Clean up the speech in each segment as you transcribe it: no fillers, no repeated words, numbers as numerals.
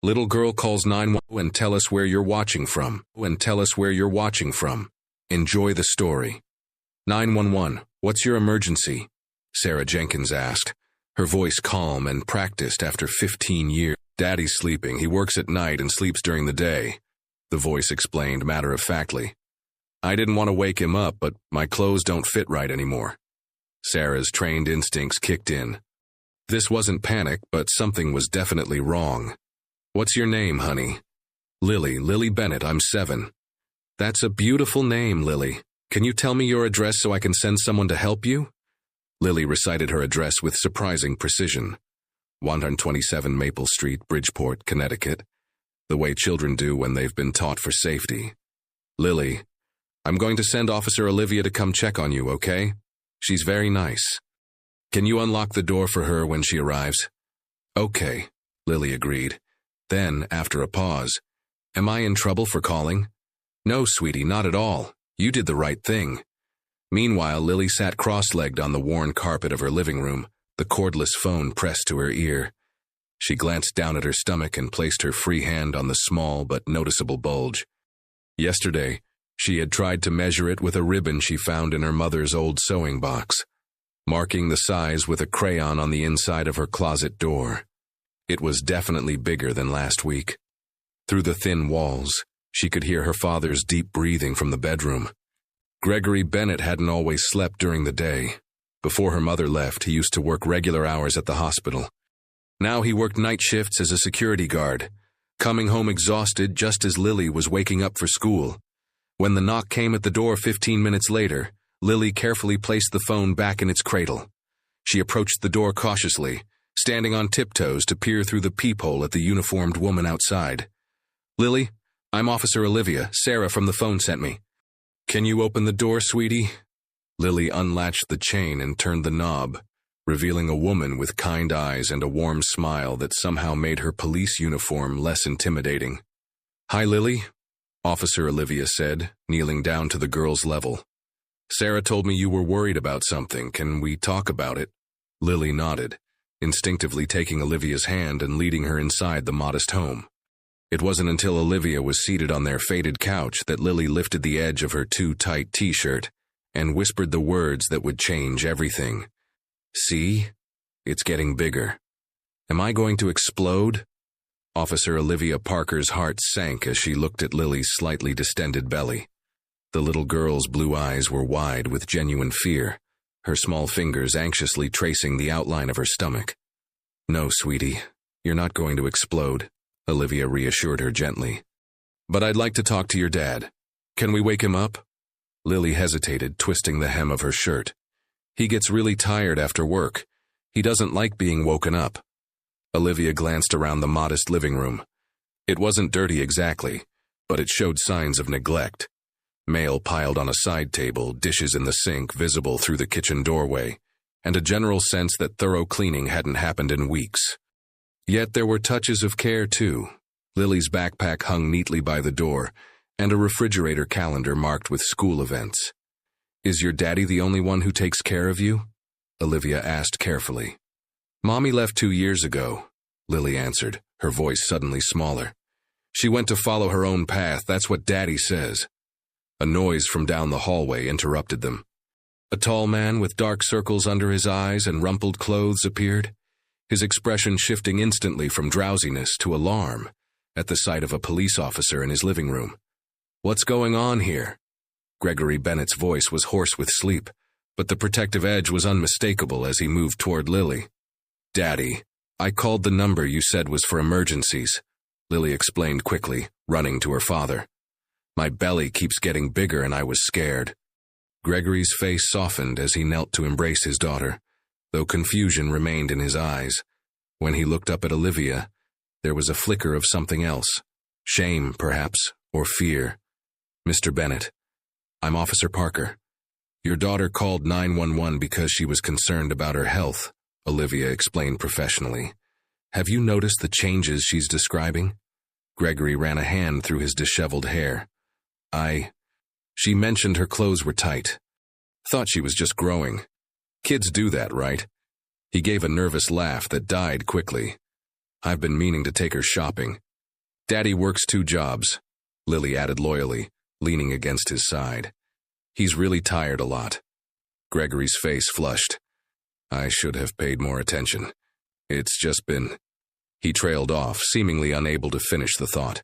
Little girl calls 911 and tell us where you're watching from. Enjoy the story. 911, what's your emergency? Sarah Jenkins asked, her voice calm and practiced after 15 years. Daddy's sleeping. He works at night and sleeps during the day, the voice explained matter-of-factly. I didn't want to wake him up, but my clothes don't fit right anymore. Sarah's trained instincts kicked in. This wasn't panic, but something was definitely wrong. What's your name, honey? Lily Bennett, I'm 7. That's a beautiful name, Lily. Can you tell me your address so I can send someone to help you? Lily recited her address with surprising precision. 127 Maple Street, Bridgeport, Connecticut. The way children do when they've been taught for safety. Lily, I'm going to send Officer Olivia to come check on you, okay? She's very nice. Can you unlock the door for her when she arrives? Okay, Lily agreed. Then, after a pause, am I in trouble for calling? No, sweetie, not at all. You did the right thing. Meanwhile, Lily sat cross-legged on the worn carpet of her living room, the cordless phone pressed to her ear. She glanced down at her stomach and placed her free hand on the small but noticeable bulge. Yesterday, she had tried to measure it with a ribbon she found in her mother's old sewing box, marking the size with a crayon on the inside of her closet door. It was definitely bigger than last week. Through the thin walls, she could hear her father's deep breathing from the bedroom. Gregory Bennett hadn't always slept during the day. Before her mother left, he used to work regular hours at the hospital. Now he worked night shifts as a security guard, coming home exhausted just as Lily was waking up for school. When the knock came at the door 15 minutes later, Lily carefully placed the phone back in its cradle. She approached the door cautiously, standing on tiptoes to peer through the peephole at the uniformed woman outside. Lily, I'm Officer Olivia. Sarah from the phone sent me. Can you open the door, sweetie? Lily unlatched the chain and turned the knob, revealing a woman with kind eyes and a warm smile that somehow made her police uniform less intimidating. Hi, Lily, Officer Olivia said, kneeling down to the girl's level. Sarah told me you were worried about something. Can we talk about it? Lily nodded, instinctively taking Olivia's hand and leading her inside the modest home. It wasn't until Olivia was seated on their faded couch that Lily lifted the edge of her too-tight t-shirt and whispered the words that would change everything. See? It's getting bigger. Am I going to explode? Officer Olivia Parker's heart sank as she looked at Lily's slightly distended belly. The little girl's blue eyes were wide with genuine fear, her small fingers anxiously tracing the outline of her stomach. No, sweetie, you're not going to explode, Olivia reassured her gently. But I'd like to talk to your dad. Can we wake him up? Lily hesitated, twisting the hem of her shirt. He gets really tired after work. He doesn't like being woken up. Olivia glanced around the modest living room. It wasn't dirty exactly, but it showed signs of neglect. Mail piled on a side table, dishes in the sink visible through the kitchen doorway, and a general sense that thorough cleaning hadn't happened in weeks. Yet there were touches of care, too. Lily's backpack hung neatly by the door, and a refrigerator calendar marked with school events. Is your daddy the only one who takes care of you? Olivia asked carefully. Mommy left 2 years ago, Lily answered, her voice suddenly smaller. She went to follow her own path, that's what Daddy says. A noise from down the hallway interrupted them. A tall man with dark circles under his eyes and rumpled clothes appeared, his expression shifting instantly from drowsiness to alarm at the sight of a police officer in his living room. What's going on here? Gregory Bennett's voice was hoarse with sleep, but the protective edge was unmistakable as he moved toward Lily. Daddy, I called the number you said was for emergencies, Lily explained quickly, running to her father. My belly keeps getting bigger and I was scared. Gregory's face softened as he knelt to embrace his daughter, though confusion remained in his eyes. When he looked up at Olivia, there was a flicker of something else. Shame, perhaps, or fear. Mr. Bennett, I'm Officer Parker. Your daughter called 911 because she was concerned about her health, Olivia explained professionally. Have you noticed the changes she's describing? Gregory ran a hand through his disheveled hair. She mentioned her clothes were tight. Thought she was just growing. Kids do that, right? He gave a nervous laugh that died quickly. I've been meaning to take her shopping. Daddy works 2 jobs, Lily added loyally, leaning against his side. He's really tired a lot. Gregory's face flushed. I should have paid more attention. It's just been... He trailed off, seemingly unable to finish the thought.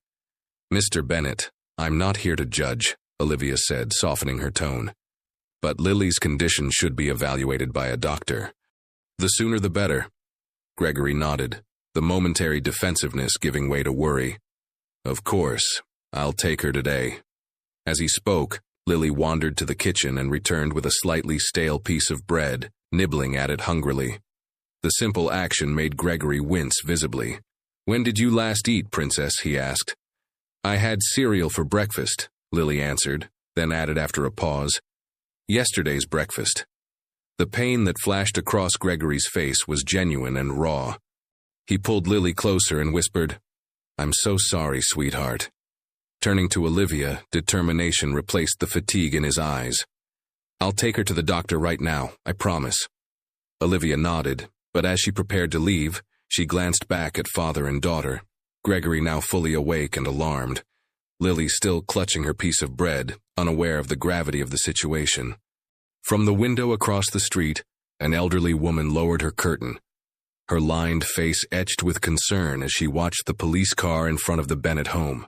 Mr. Bennett, I'm not here to judge, Olivia said, softening her tone. But Lily's condition should be evaluated by a doctor. The sooner the better. Gregory nodded, the momentary defensiveness giving way to worry. Of course, I'll take her today. As he spoke, Lily wandered to the kitchen and returned with a slightly stale piece of bread, nibbling at it hungrily. The simple action made Gregory wince visibly. When did you last eat, Princess? He asked. I had cereal for breakfast, Lily answered, then added after a pause. Yesterday's breakfast. The pain that flashed across Gregory's face was genuine and raw. He pulled Lily closer and whispered, I'm so sorry, sweetheart. Turning to Olivia, determination replaced the fatigue in his eyes. I'll take her to the doctor right now, I promise. Olivia nodded, but as she prepared to leave, she glanced back at father and daughter, Gregory now fully awake and alarmed, Lily still clutching her piece of bread, unaware of the gravity of the situation. From the window across the street, an elderly woman lowered her curtain, her lined face etched with concern as she watched the police car in front of the Bennett home.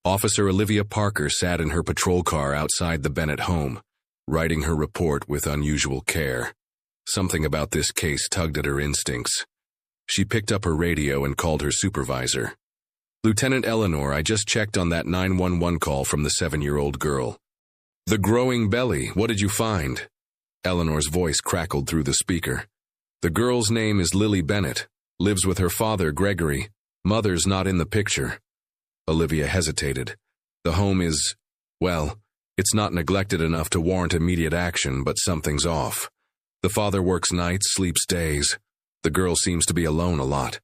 Officer Olivia Parker sat in her patrol car outside the Bennett home, writing her report with unusual care. Something about this case tugged at her instincts. She picked up her radio and called her supervisor. Lieutenant Eleanor, I just checked on that 911 call from the 7-year-old girl. The growing belly, what did you find? Eleanor's voice crackled through the speaker. The girl's name is Lily Bennett, lives with her father, Gregory. Mother's not in the picture. Olivia hesitated. The home is, well, it's not neglected enough to warrant immediate action, but something's off. The father works nights, sleeps days. The girl seems to be alone a lot.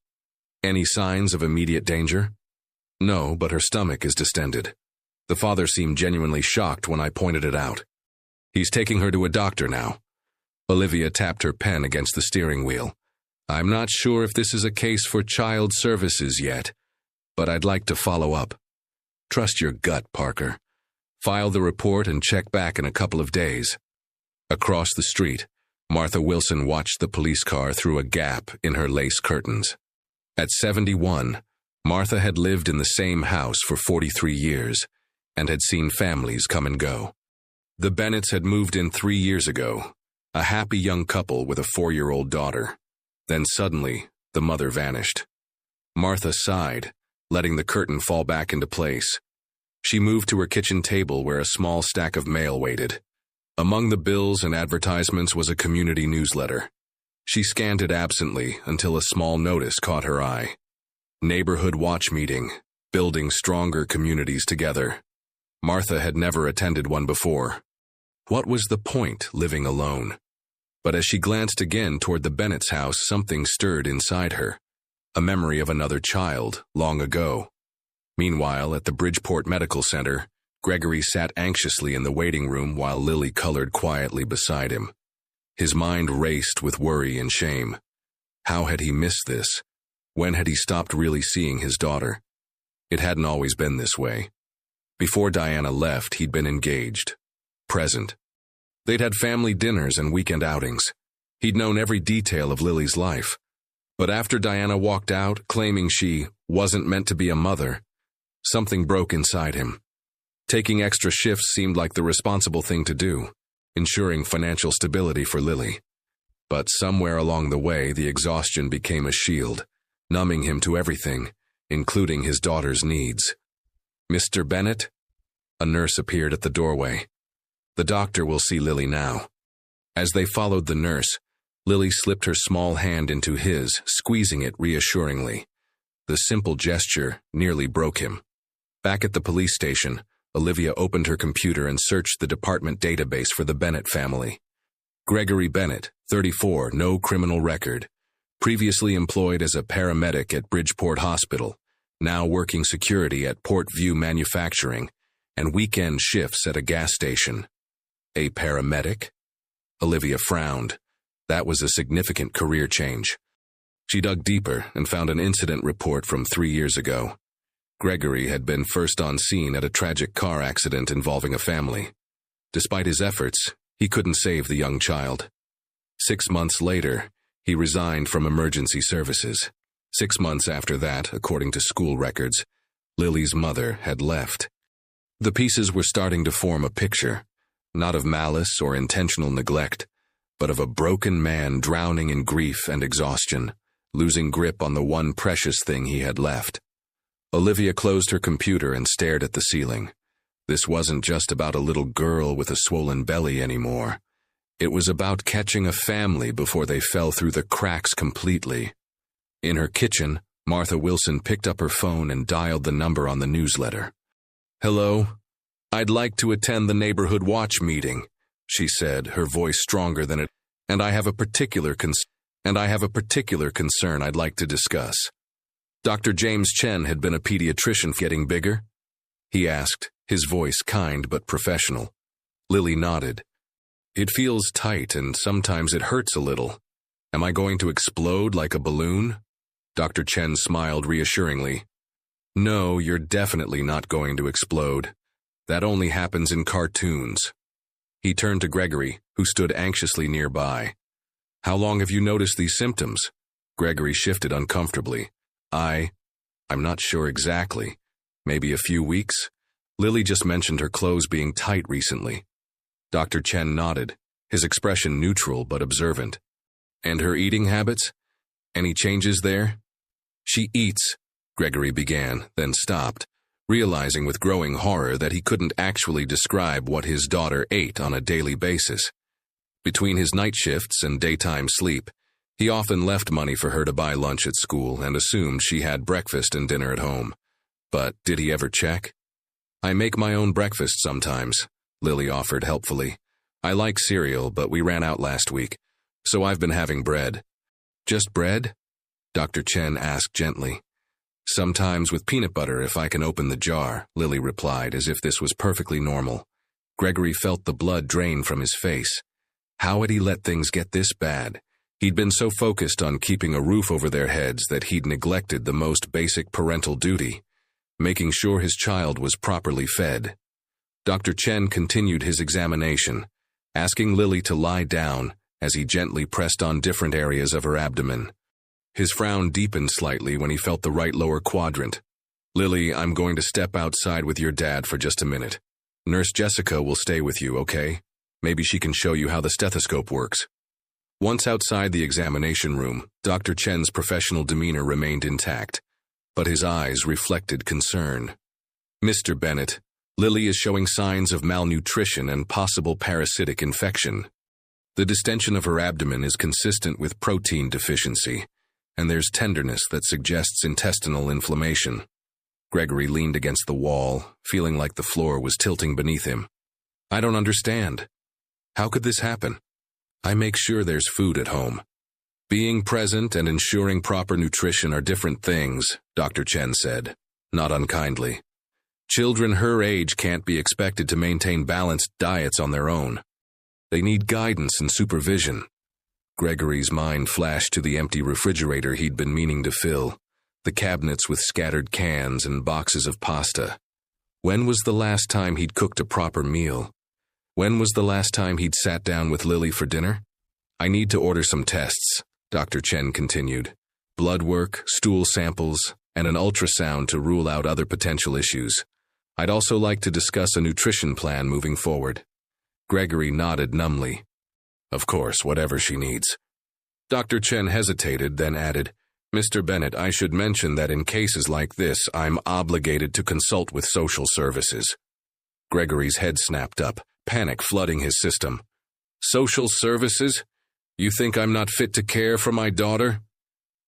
Any signs of immediate danger? No, but her stomach is distended. The father seemed genuinely shocked when I pointed it out. He's taking her to a doctor now. Olivia tapped her pen against the steering wheel. I'm not sure if this is a case for child services yet, but I'd like to follow up. Trust your gut, Parker. File the report and check back in a couple of days. Across the street, Martha Wilson watched the police car through a gap in her lace curtains. At 71, Martha had lived in the same house for 43 years and had seen families come and go. The Bennetts had moved in 3 years ago, a happy young couple with a 4-year-old daughter. Then suddenly, the mother vanished. Martha sighed, letting the curtain fall back into place. She moved to her kitchen table where a small stack of mail waited. Among the bills and advertisements was a community newsletter. She scanned it absently until a small notice caught her eye. Neighborhood watch meeting, building stronger communities together. Martha had never attended one before. What was the point living alone? But as she glanced again toward the Bennett's house, something stirred inside her. A memory of another child, long ago. Meanwhile, at the Bridgeport Medical Center, Gregory sat anxiously in the waiting room while Lily colored quietly beside him. His mind raced with worry and shame. How had he missed this? When had he stopped really seeing his daughter? It hadn't always been this way. Before Diana left, he'd been engaged, present. They'd had family dinners and weekend outings. He'd known every detail of Lily's life. But after Diana walked out, claiming she wasn't meant to be a mother, something broke inside him. Taking extra shifts seemed like the responsible thing to do, ensuring financial stability for Lily. But somewhere along the way, the exhaustion became a shield, numbing him to everything, including his daughter's needs. Mr. Bennett? A nurse appeared at the doorway. The doctor will see Lily now. As they followed the nurse, Lily slipped her small hand into his, squeezing it reassuringly. The simple gesture nearly broke him. Back at the police station, Olivia opened her computer and searched the department database for the Bennett family. Gregory Bennett, 34, no criminal record. Previously employed as a paramedic at Bridgeport Hospital, now working security at Port View Manufacturing, and weekend shifts at a gas station. A paramedic? Olivia frowned. That was a significant career change. She dug deeper and found an incident report from 3 years ago. Gregory had been first on scene at a tragic car accident involving a family. Despite his efforts, he couldn't save the young child. 6 months later, he resigned from emergency services. 6 months after that, according to school records, Lily's mother had left. The pieces were starting to form a picture, not of malice or intentional neglect, but of a broken man drowning in grief and exhaustion, losing grip on the one precious thing he had left. Olivia closed her computer and stared at the ceiling. This wasn't just about a little girl with a swollen belly anymore. It was about catching a family before they fell through the cracks completely. In her kitchen, Martha Wilson picked up her phone and dialed the number on the newsletter. "Hello? I'd like to attend the neighborhood watch meeting," she said, her voice stronger than it, and I have a particular concern I'd like to discuss. Dr. James Chen had been a pediatrician. Getting bigger? He asked, his voice kind but professional. Lily nodded. "It feels tight and sometimes it hurts a little. Am I going to explode like a balloon?" Dr. Chen smiled reassuringly. "No, you're definitely not going to explode. That only happens in cartoons." He turned to Gregory, who stood anxiously nearby. "How long have you noticed these symptoms?" Gregory shifted uncomfortably. I'm not sure exactly. Maybe a few weeks? Lily just mentioned her clothes being tight recently." Dr. Chen nodded, his expression neutral but observant. "And her eating habits? Any changes there?" "She eats," Gregory began, then stopped, realizing with growing horror that he couldn't actually describe what his daughter ate on a daily basis. Between his night shifts and daytime sleep, he often left money for her to buy lunch at school and assumed she had breakfast and dinner at home. But did he ever check? "I make my own breakfast sometimes," Lily offered helpfully. "I like cereal, but we ran out last week, so I've been having bread." "Just bread?" Dr. Chen asked gently. "Sometimes with peanut butter if I can open the jar," Lily replied, as if this was perfectly normal. Gregory felt the blood drain from his face. How had he let things get this bad? He'd been so focused on keeping a roof over their heads that he'd neglected the most basic parental duty, making sure his child was properly fed. Dr. Chen continued his examination, asking Lily to lie down as he gently pressed on different areas of her abdomen. His frown deepened slightly when he felt the right lower quadrant. "Lily, I'm going to step outside with your dad for just a minute. Nurse Jessica will stay with you, okay? Maybe she can show you how the stethoscope works." Once outside the examination room, Dr. Chen's professional demeanor remained intact, but his eyes reflected concern. "Mr. Bennett, Lily is showing signs of malnutrition and possible parasitic infection. The distension of her abdomen is consistent with protein deficiency, and there's tenderness that suggests intestinal inflammation." Gregory leaned against the wall, feeling like the floor was tilting beneath him. "I don't understand. How could this happen? I make sure there's food at home." "Being present and ensuring proper nutrition are different things," Dr. Chen said, not unkindly. "Children her age can't be expected to maintain balanced diets on their own. They need guidance and supervision." Gregory's mind flashed to the empty refrigerator he'd been meaning to fill, the cabinets with scattered cans and boxes of pasta. When was the last time he'd cooked a proper meal? When was the last time he'd sat down with Lily for dinner? "I need to order some tests," Dr. Chen continued. "Blood work, stool samples, and an ultrasound to rule out other potential issues. I'd also like to discuss a nutrition plan moving forward." Gregory nodded numbly. "Of course, whatever she needs." Dr. Chen hesitated, then added, "Mr. Bennett, I should mention that in cases like this, I'm obligated to consult with social services." Gregory's head snapped up, panic flooding his system. "Social services? You think I'm not fit to care for my daughter?"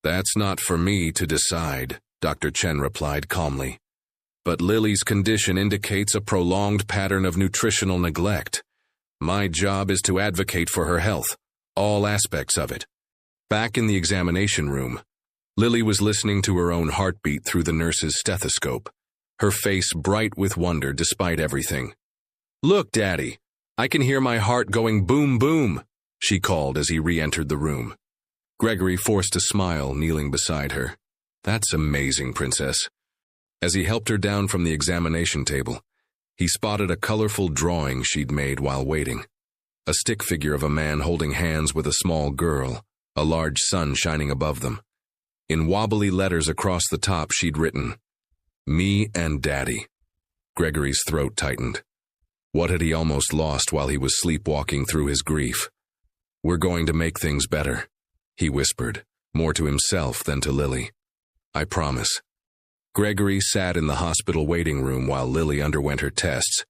"That's not for me to decide," Dr. Chen replied calmly. "But Lily's condition indicates a prolonged pattern of nutritional neglect. My job is to advocate for her health, all aspects of it." Back in the examination room, Lily was listening to her own heartbeat through the nurse's stethoscope, her face bright with wonder despite everything. "Look, Daddy, I can hear my heart going boom boom," she called as he re-entered the room. Gregory forced a smile, kneeling beside her. "That's amazing, Princess." As he helped her down from the examination table, he spotted a colorful drawing she'd made while waiting. A stick figure of a man holding hands with a small girl, a large sun shining above them. In wobbly letters across the top, she'd written, "Me and Daddy." Gregory's throat tightened. What had he almost lost while he was sleepwalking through his grief? "We're going to make things better," he whispered, more to himself than to Lily. "I promise." Gregory sat in the hospital waiting room while Lily underwent her tests,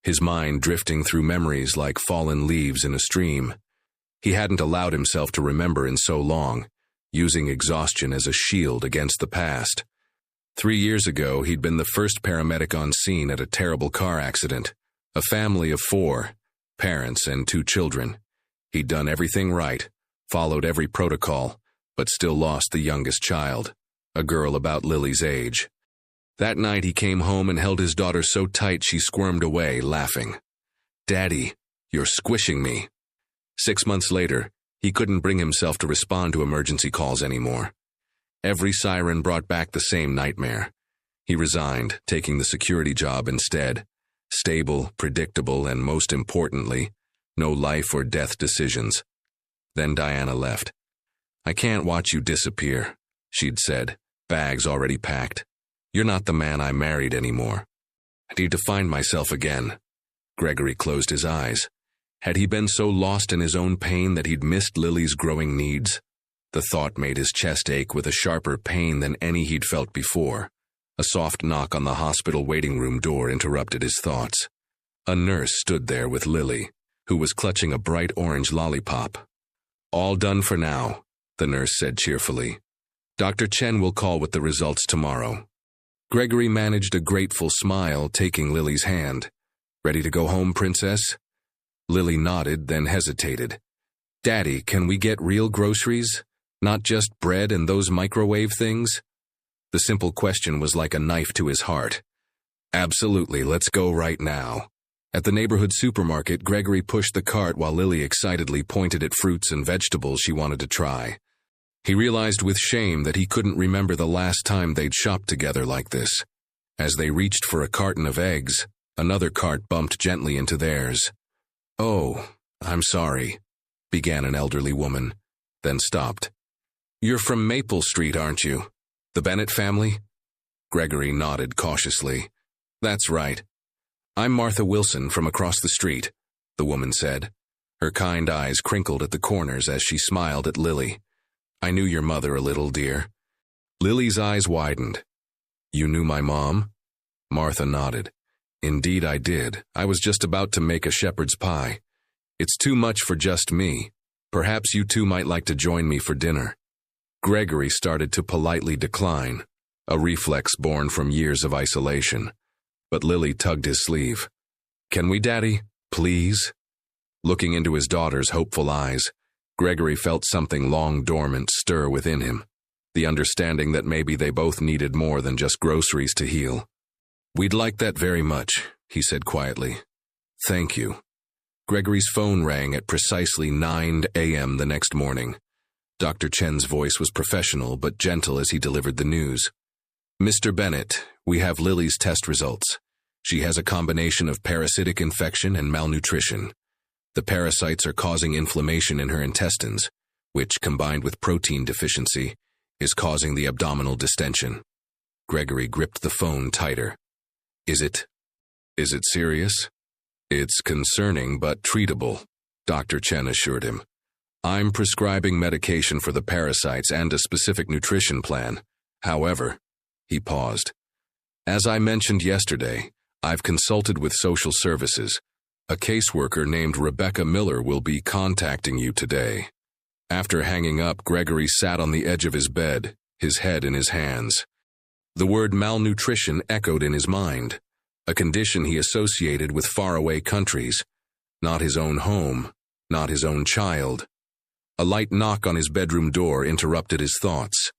his mind drifting through memories like fallen leaves in a stream. He hadn't allowed himself to remember in so long, using exhaustion as a shield against the past. 3 years ago, he'd been the first paramedic on scene at a terrible car accident. A family of 4, parents and 2 children. He'd done everything right, followed every protocol, but still lost the youngest child, a girl about Lily's age. That night he came home and held his daughter so tight she squirmed away, laughing. "Daddy, you're squishing me." 6 months later, he couldn't bring himself to respond to emergency calls anymore. Every siren brought back the same nightmare. He resigned, taking the security job instead. Stable, predictable, and most importantly, no life or death decisions. Then Diana left. "I can't watch you disappear," she'd said, bags already packed. "You're not the man I married anymore. I need to find myself again." Gregory closed his eyes. Had he been so lost in his own pain that he'd missed Lily's growing needs? The thought made his chest ache with a sharper pain than any he'd felt before. A soft knock on the hospital waiting room door interrupted his thoughts. A nurse stood there with Lily, who was clutching a bright orange lollipop. "All done for now," the nurse said cheerfully. "Dr. Chen will call with the results tomorrow." Gregory managed a grateful smile, taking Lily's hand. "Ready to go home, Princess?" Lily nodded, then hesitated. "Daddy, can we get real groceries? Not just bread and those microwave things?" The simple question was like a knife to his heart. "Absolutely, let's go right now." At the neighborhood supermarket, Gregory pushed the cart while Lily excitedly pointed at fruits and vegetables she wanted to try. He realized with shame that he couldn't remember the last time they'd shopped together like this. As they reached for a carton of eggs, another cart bumped gently into theirs. "Oh, I'm sorry," began an elderly woman, then stopped. "You're from Maple Street, aren't you? The Bennett family?" Gregory nodded cautiously. "That's right. I'm Martha Wilson from across the street," the woman said. Her kind eyes crinkled at the corners as she smiled at Lily. "I knew your mother a little, dear." Lily's eyes widened. "You knew my mom?" Martha nodded. "Indeed I did. I was just about to make a shepherd's pie. It's too much for just me. Perhaps you two might like to join me for dinner." Gregory started to politely decline, a reflex born from years of isolation. But Lily tugged his sleeve. "Can we, Daddy? Please?" Looking into his daughter's hopeful eyes, Gregory felt something long dormant stir within him, the understanding that maybe they both needed more than just groceries to heal. "We'd like that very much," he said quietly. "Thank you." Gregory's phone rang at precisely 9 a.m. the next morning. Dr. Chen's voice was professional but gentle as he delivered the news. "Mr. Bennett, we have Lily's test results. She has a combination of parasitic infection and malnutrition. The parasites are causing inflammation in her intestines, which, combined with protein deficiency, is causing the abdominal distension." Gregory gripped the phone tighter. Is it serious?" "It's concerning but treatable," Dr. Chen assured him. "I'm prescribing medication for the parasites and a specific nutrition plan. However," he paused, "as I mentioned yesterday, I've consulted with social services. A caseworker named Rebecca Miller will be contacting you today." After hanging up, Gregory sat on the edge of his bed, his head in his hands. The word malnutrition echoed in his mind, a condition he associated with faraway countries. Not his own home, not his own child. A light knock on his bedroom door interrupted his thoughts.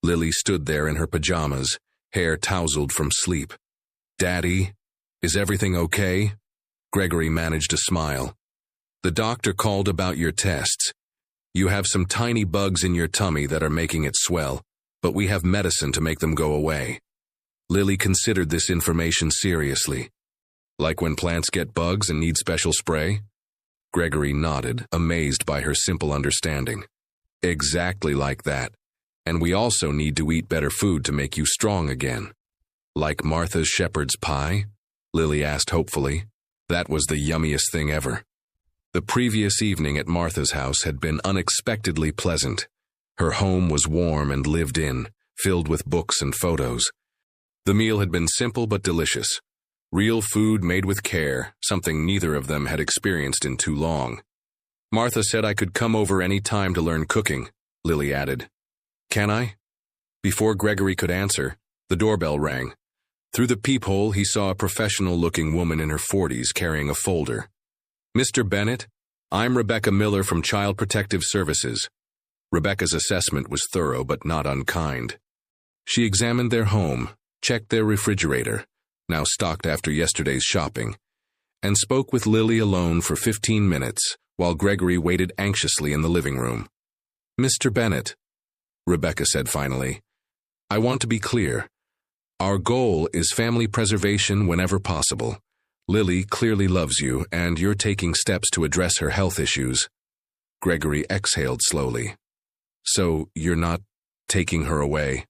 Lily stood there in her pajamas, hair tousled from sleep. "Daddy, is everything okay?" Gregory managed a smile. "The doctor called about your tests. You have some tiny bugs in your tummy that are making it swell, but we have medicine to make them go away." Lily considered this information seriously. Like when plants get bugs and need special spray? Gregory nodded, amazed by her simple understanding. Exactly like that. And we also need to eat better food to make you strong again. Like Martha's shepherd's pie? Lily asked hopefully. That was the yummiest thing ever. The previous evening at Martha's house had been unexpectedly pleasant. Her home was warm and lived in, filled with books and photos. The meal had been simple but delicious. Real food made with care, something neither of them had experienced in too long. Martha said I could come over any time to learn cooking, Lily added. Can I? Before Gregory could answer, the doorbell rang. Through the peephole, he saw a professional-looking woman in her 40s carrying a folder. Mr. Bennett, I'm Rebecca Miller from Child Protective Services. Rebecca's assessment was thorough but not unkind. She examined their home, checked their refrigerator, now stocked after yesterday's shopping, and spoke with Lily alone for 15 minutes while Gregory waited anxiously in the living room. Mr. Bennett, Rebecca said finally, I want to be clear. Our goal is family preservation whenever possible. Lily clearly loves you, and you're taking steps to address her health issues. Gregory exhaled slowly. So you're not taking her away?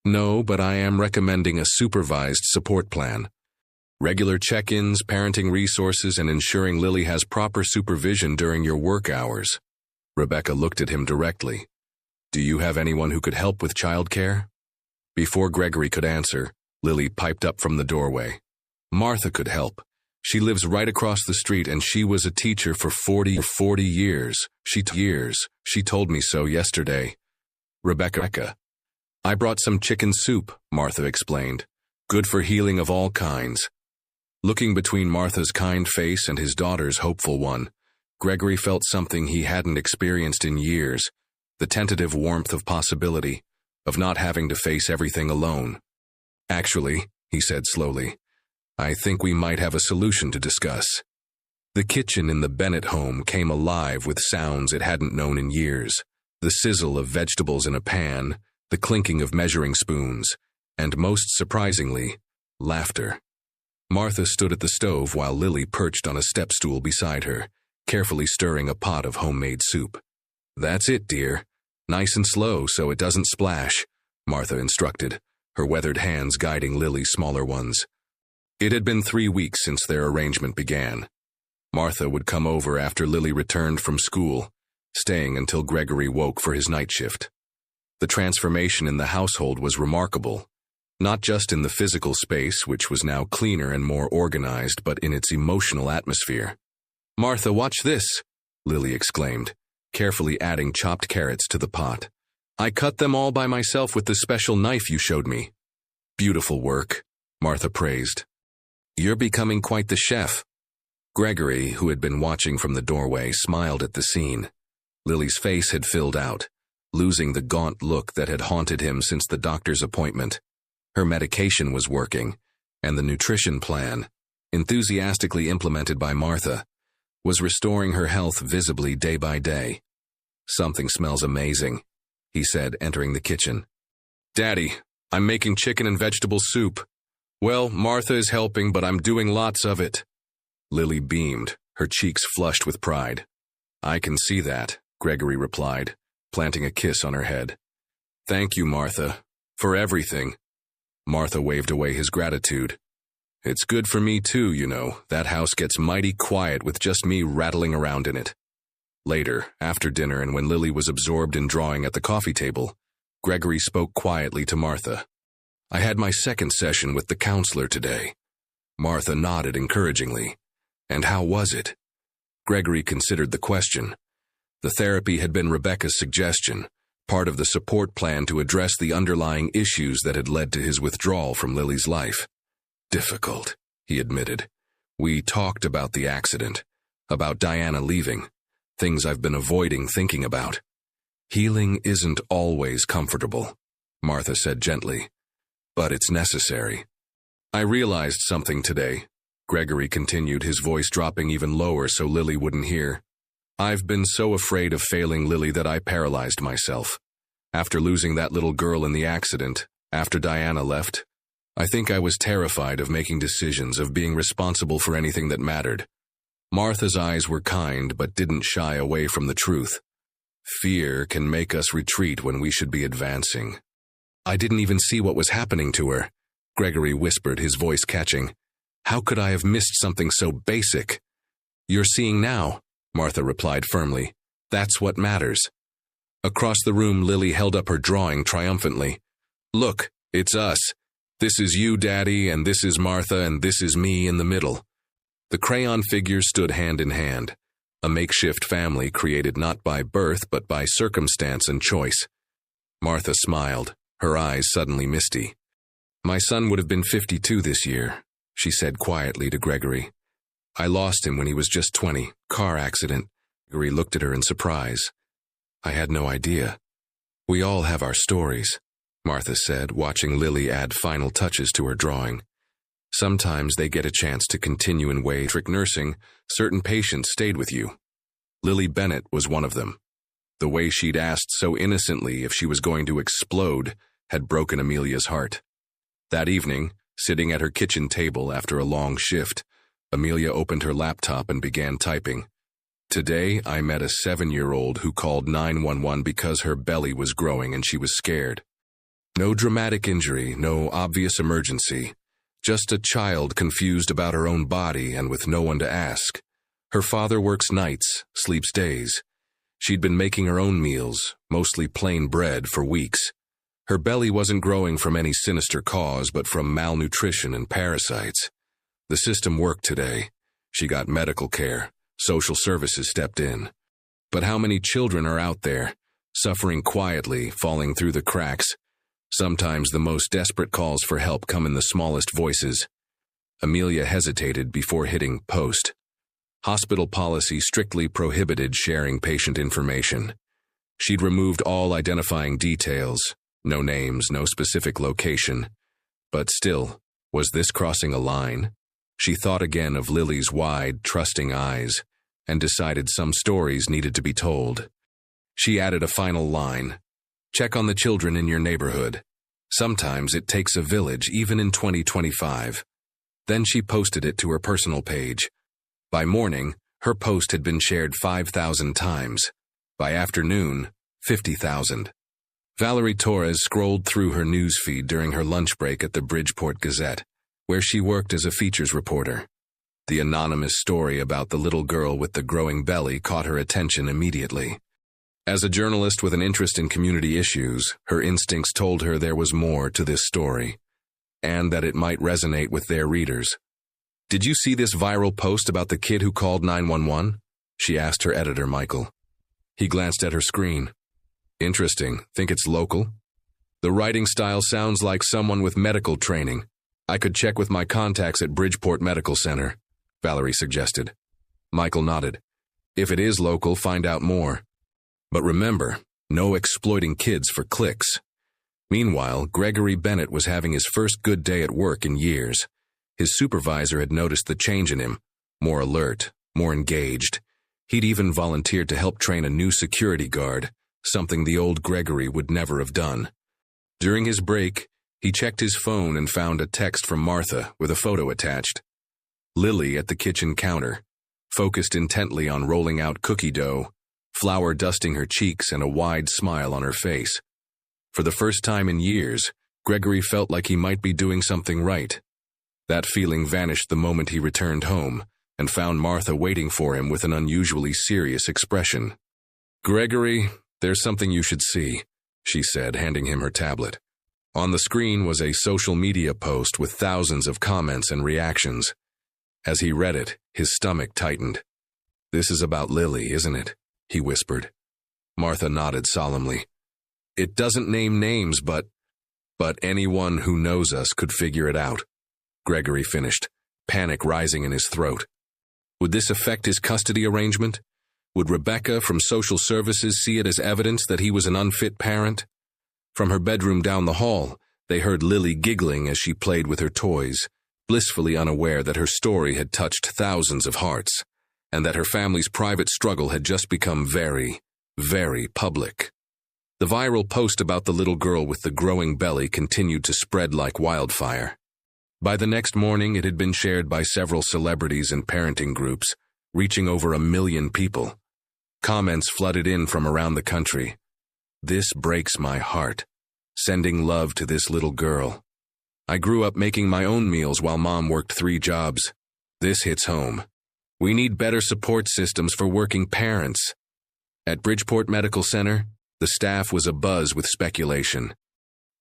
No, but I am recommending a supervised support plan. Regular check-ins, parenting resources, and ensuring Lily has proper supervision during your work hours. Rebecca looked at him directly. Do you have anyone who could help with childcare? Before Gregory could answer, Lily piped up from the doorway. Martha could help. She lives right across the street and she was a teacher for 40 years. She told me so yesterday. Rebecca. I brought some chicken soup, Martha explained. Good for healing of all kinds. Looking between Martha's kind face and his daughter's hopeful one, Gregory felt something he hadn't experienced in years, the tentative warmth of possibility, of not having to face everything alone. Actually, he said slowly, I think we might have a solution to discuss. The kitchen in the Bennett home came alive with sounds it hadn't known in years, the sizzle of vegetables in a pan, the clinking of measuring spoons, and most surprisingly, laughter. Martha stood at the stove while Lily perched on a step stool beside her, carefully stirring a pot of homemade soup. That's it, dear. Nice and slow so it doesn't splash, Martha instructed, her weathered hands guiding Lily's smaller ones. It had been 3 weeks since their arrangement began. Martha would come over after Lily returned from school, staying until Gregory woke for his night shift. The transformation in the household was remarkable, not just in the physical space, which was now cleaner and more organized, but in its emotional atmosphere. Martha, watch this, Lily exclaimed, carefully adding chopped carrots to the pot. I cut them all by myself with the special knife you showed me. Beautiful work, Martha praised. You're becoming quite the chef. Gregory, who had been watching from the doorway, smiled at the scene. Lily's face had filled out, losing the gaunt look that had haunted him since the doctor's appointment. Her medication was working, and the nutrition plan, enthusiastically implemented by Martha, was restoring her health visibly day by day. Something smells amazing, he said, entering the kitchen. Daddy, I'm making chicken and vegetable soup. Well, Martha is helping, but I'm doing lots of it. Lily beamed, her cheeks flushed with pride. I can see that, Gregory replied, planting a kiss on her head. Thank you, Martha, for everything. Martha waved away his gratitude. It's good for me too, you know. That house gets mighty quiet with just me rattling around in it. Later, after dinner and when Lily was absorbed in drawing at the coffee table, Gregory spoke quietly to Martha. I had my second session with the counselor today. Martha nodded encouragingly. And how was it? Gregory considered the question. The therapy had been Rebecca's suggestion, part of the support plan to address the underlying issues that had led to his withdrawal from Lily's life. Difficult, he admitted. We talked about the accident, about Diana leaving, things I've been avoiding thinking about. Healing isn't always comfortable, Martha said gently, but it's necessary. I realized something today, Gregory continued, his voice dropping even lower so Lily wouldn't hear. I've been so afraid of failing Lily that I paralyzed myself. After losing that little girl in the accident, after Diana left, I think I was terrified of making decisions, of being responsible for anything that mattered. Martha's eyes were kind but didn't shy away from the truth. Fear can make us retreat when we should be advancing. I didn't even see what was happening to her, Gregory whispered, his voice catching. How could I have missed something so basic? You're seeing now, Martha replied firmly. That's what matters. Across the room, Lily held up her drawing triumphantly. Look, it's us. This is you, Daddy, and this is Martha, and this is me in the middle. The crayon figures stood hand in hand, a makeshift family created not by birth but by circumstance and choice. Martha smiled, her eyes suddenly misty. My son would have been 52 this year, she said quietly to Gregory. I lost him when he was just 20, car accident. Gregory looked at her in surprise. I had no idea. We all have our stories, Martha said, watching Lily add final touches to her drawing. Sometimes they get a chance to continue in ways. Nursing, certain patients stayed with you. Lily Bennett was one of them. The way she'd asked so innocently if she was going to explode had broken Amelia's heart. That evening, sitting at her kitchen table after a long shift, Amelia opened her laptop and began typing. Today, I met a 7-year-old who called 911 because her belly was growing and she was scared. No dramatic injury, no obvious emergency. Just a child confused about her own body and with no one to ask. Her father works nights, sleeps days. She'd been making her own meals, mostly plain bread, for weeks. Her belly wasn't growing from any sinister cause, but from malnutrition and parasites. The system worked today. She got medical care. Social services stepped in. But how many children are out there, suffering quietly, falling through the cracks? Sometimes the most desperate calls for help come in the smallest voices. Amelia hesitated before hitting post. Hospital policy strictly prohibited sharing patient information. She'd removed all identifying details, no names, no specific location. But still, was this crossing a line? She thought again of Lily's wide, trusting eyes, and decided some stories needed to be told. She added a final line. Check on the children in your neighborhood. Sometimes it takes a village, even in 2025. Then she posted it to her personal page. By morning, her post had been shared 5,000 times. By afternoon, 50,000. Valerie Torres scrolled through her newsfeed during her lunch break at the Bridgeport Gazette, where she worked as a features reporter. The anonymous story about the little girl with the growing belly caught her attention immediately. As a journalist with an interest in community issues, her instincts told her there was more to this story, and that it might resonate with their readers. Did you see this viral post about the kid who called 911? She asked her editor, Michael. He glanced at her screen. Interesting. Think it's local? The writing style sounds like someone with medical training. I could check with my contacts at Bridgeport Medical Center, Valerie suggested. Michael nodded. If it is local, find out more. But remember, no exploiting kids for clicks. Meanwhile, Gregory Bennett was having his first good day at work in years. His supervisor had noticed the change in him. More alert, more engaged. He'd even volunteered to help train a new security guard, something the old Gregory would never have done. During his break, he checked his phone and found a text from Martha with a photo attached. Lily at the kitchen counter, focused intently on rolling out cookie dough, flour dusting her cheeks and a wide smile on her face. For the first time in years, Gregory felt like he might be doing something right. That feeling vanished the moment he returned home and found Martha waiting for him with an unusually serious expression. Gregory, there's something you should see, she said, handing him her tablet. On the screen was a social media post with thousands of comments and reactions. As he read it, his stomach tightened. This is about Lily, isn't it? He whispered. Martha nodded solemnly. It doesn't name names, but anyone who knows us could figure it out. Gregory finished, panic rising in his throat. Would this affect his custody arrangement? Would Rebecca from social services see it as evidence that he was an unfit parent? From her bedroom down the hall, they heard Lily giggling as she played with her toys, blissfully unaware that her story had touched thousands of hearts, and that her family's private struggle had just become very, very public. The viral post about the little girl with the growing belly continued to spread like wildfire. By the next morning, it had been shared by several celebrities and parenting groups, reaching over 1 million people. Comments flooded in from around the country. "This breaks my heart. Sending love to this little girl. I grew up making my own meals while Mom worked 3 jobs. This hits home. We need better support systems for working parents." At Bridgeport Medical Center, the staff was abuzz with speculation.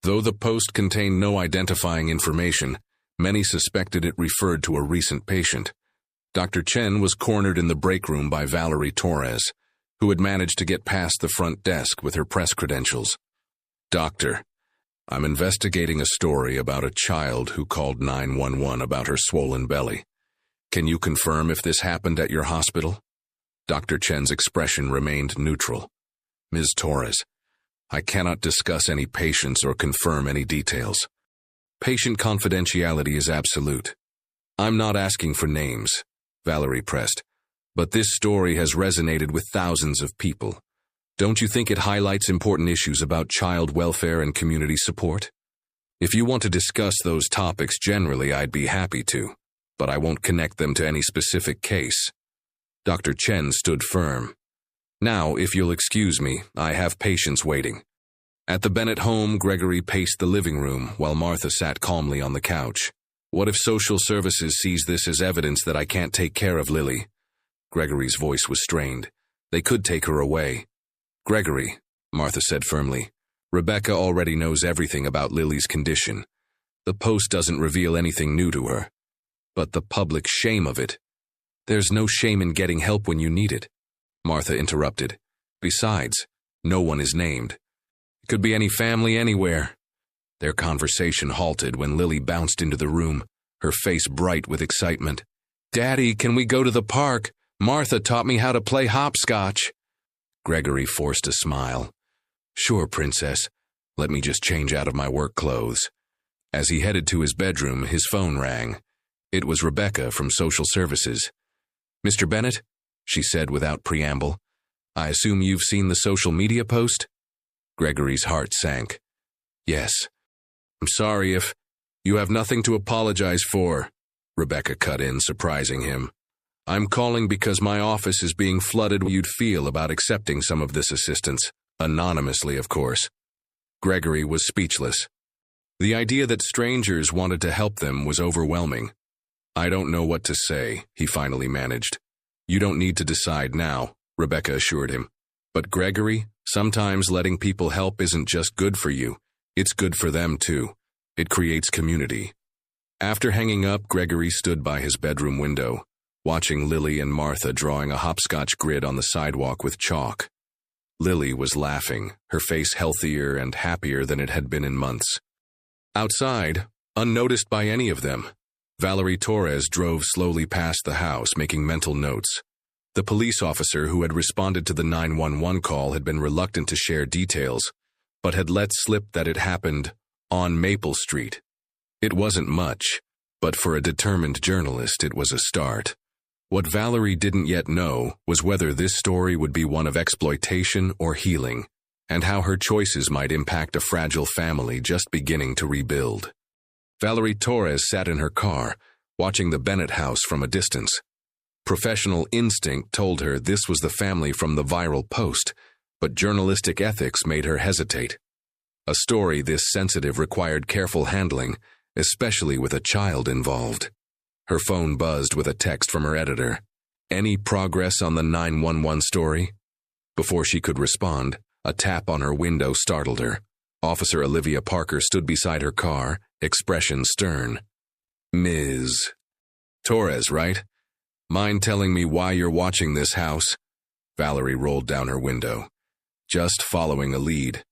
Though the post contained no identifying information, many suspected it referred to a recent patient. Dr. Chen was cornered in the break room by Valerie Torres, who had managed to get past the front desk with her press credentials. "Doctor, I'm investigating a story about a child who called 911 about her swollen belly. Can you confirm if this happened at your hospital?" Dr. Chen's expression remained neutral. "Ms. Torres, I cannot discuss any patients or confirm any details. Patient confidentiality is absolute." "I'm not asking for names," Valerie pressed, "but this story has resonated with thousands of people. Don't you think it highlights important issues about child welfare and community support? If you want to discuss those topics generally, I'd be happy to, but I won't connect them to any specific case." Dr. Chen stood firm. "Now, if you'll excuse me, I have patients waiting." At the Bennett home, Gregory paced the living room while Martha sat calmly on the couch. "What if social services sees this as evidence that I can't take care of Lily?" Gregory's voice was strained. "They could take her away." "Gregory," Martha said firmly, "Rebecca already knows everything about Lily's condition. The post doesn't reveal anything new to her. But the public shame of it—" "There's no shame in getting help when you need it," Martha interrupted. "Besides, no one is named. It could be any family anywhere." Their conversation halted when Lily bounced into the room, her face bright with excitement. "Daddy, can we go to the park? Martha taught me how to play hopscotch." Gregory forced a smile. "Sure, princess. Let me just change out of my work clothes." As he headed to his bedroom, his phone rang. It was Rebecca from Social Services. "Mr. Bennett?" she said without preamble. "I assume you've seen the social media post?" Gregory's heart sank. "Yes. I'm sorry if you have nothing to apologize for," Rebecca cut in, surprising him. "I'm calling because my office is being flooded with you'd feel about accepting some of this assistance, anonymously, of course." Gregory was speechless. The idea that strangers wanted to help them was overwhelming. "I don't know what to say," he finally managed. "You don't need to decide now," Rebecca assured him. "But Gregory, sometimes letting people help isn't just good for you, it's good for them too. It creates community." After hanging up, Gregory stood by his bedroom window, watching Lily and Martha drawing a hopscotch grid on the sidewalk with chalk. Lily was laughing, her face healthier and happier than it had been in months. Outside, unnoticed by any of them, Valerie Torres drove slowly past the house, making mental notes. The police officer who had responded to the 911 call had been reluctant to share details, but had let slip that it happened on Maple Street. It wasn't much, but for a determined journalist it was a start. What Valerie didn't yet know was whether this story would be one of exploitation or healing, and how her choices might impact a fragile family just beginning to rebuild. Valerie Torres sat in her car, watching the Bennett house from a distance. Professional instinct told her this was the family from the viral post, but journalistic ethics made her hesitate. A story this sensitive required careful handling, especially with a child involved. Her phone buzzed with a text from her editor. "Any progress on the 911 story?" Before she could respond, a tap on her window startled her. Officer Olivia Parker stood beside her car, expression stern. "Ms. Torres, right? Mind telling me why you're watching this house?" Valerie rolled down her window. "Just following a lead."